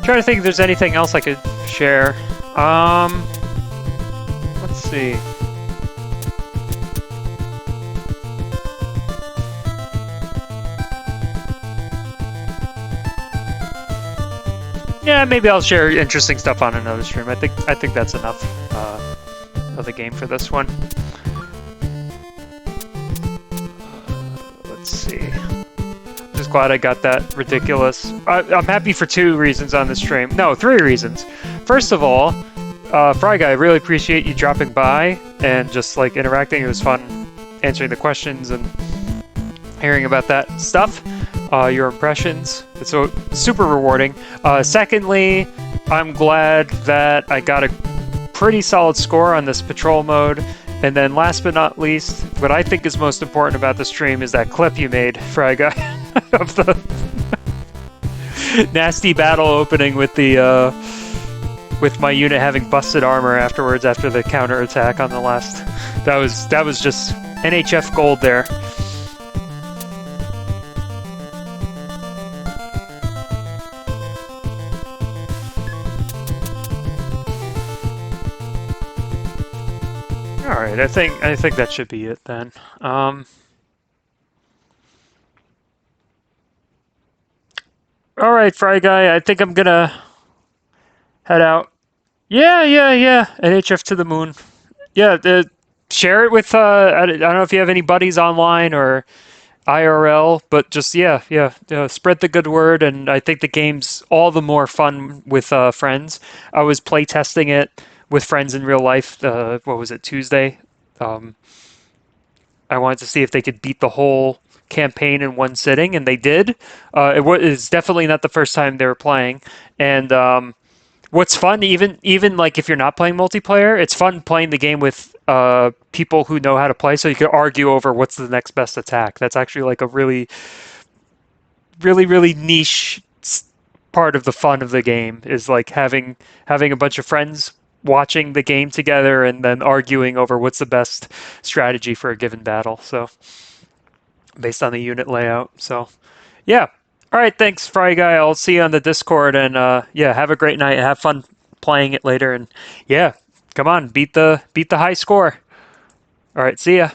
Trying to think if there's anything else I could share. Let's see. Yeah, maybe I'll share interesting stuff on another stream. I think that's enough of the game for this one. Let's see. Just glad I got that ridiculous. I'm happy for 2 reasons on this stream. No, 3 reasons. First of all, Fry Guy, I really appreciate you dropping by and just like interacting. It was fun answering the questions and hearing about that stuff. Your impressions. It's so super rewarding. Secondly, I'm glad that I got a pretty solid score on this patrol mode. And then last but not least, what I think is most important about the stream is that clip you made, Fry Guy, of the nasty battle opening with the with my unit having busted armor afterwards after the counterattack on the last. That was just NHF gold there. All right, I think that should be it then. All right, Fry Guy, I think I'm gonna head out. Yeah. NHF to the moon. Yeah, share it with. I don't know if you have any buddies online or IRL, but just spread the good word. And I think the game's all the more fun with friends. I was play testing it with friends in real life. What was it, Tuesday? I wanted to see if they could beat the whole campaign in one sitting, and they did. It's definitely not the first time they were playing. And what's fun, even like if you're not playing multiplayer, it's fun playing the game with people who know how to play, so you can argue over what's the next best attack. That's actually like a really niche part of the fun of the game, is like having a bunch of friends watching the game together and then arguing over what's the best strategy for a given battle. So based on the unit layout. So yeah. All right, thanks, Fry Guy. I'll see you on the Discord, and have a great night. Have fun playing it later, and yeah, come on, beat the high score. All right, see ya.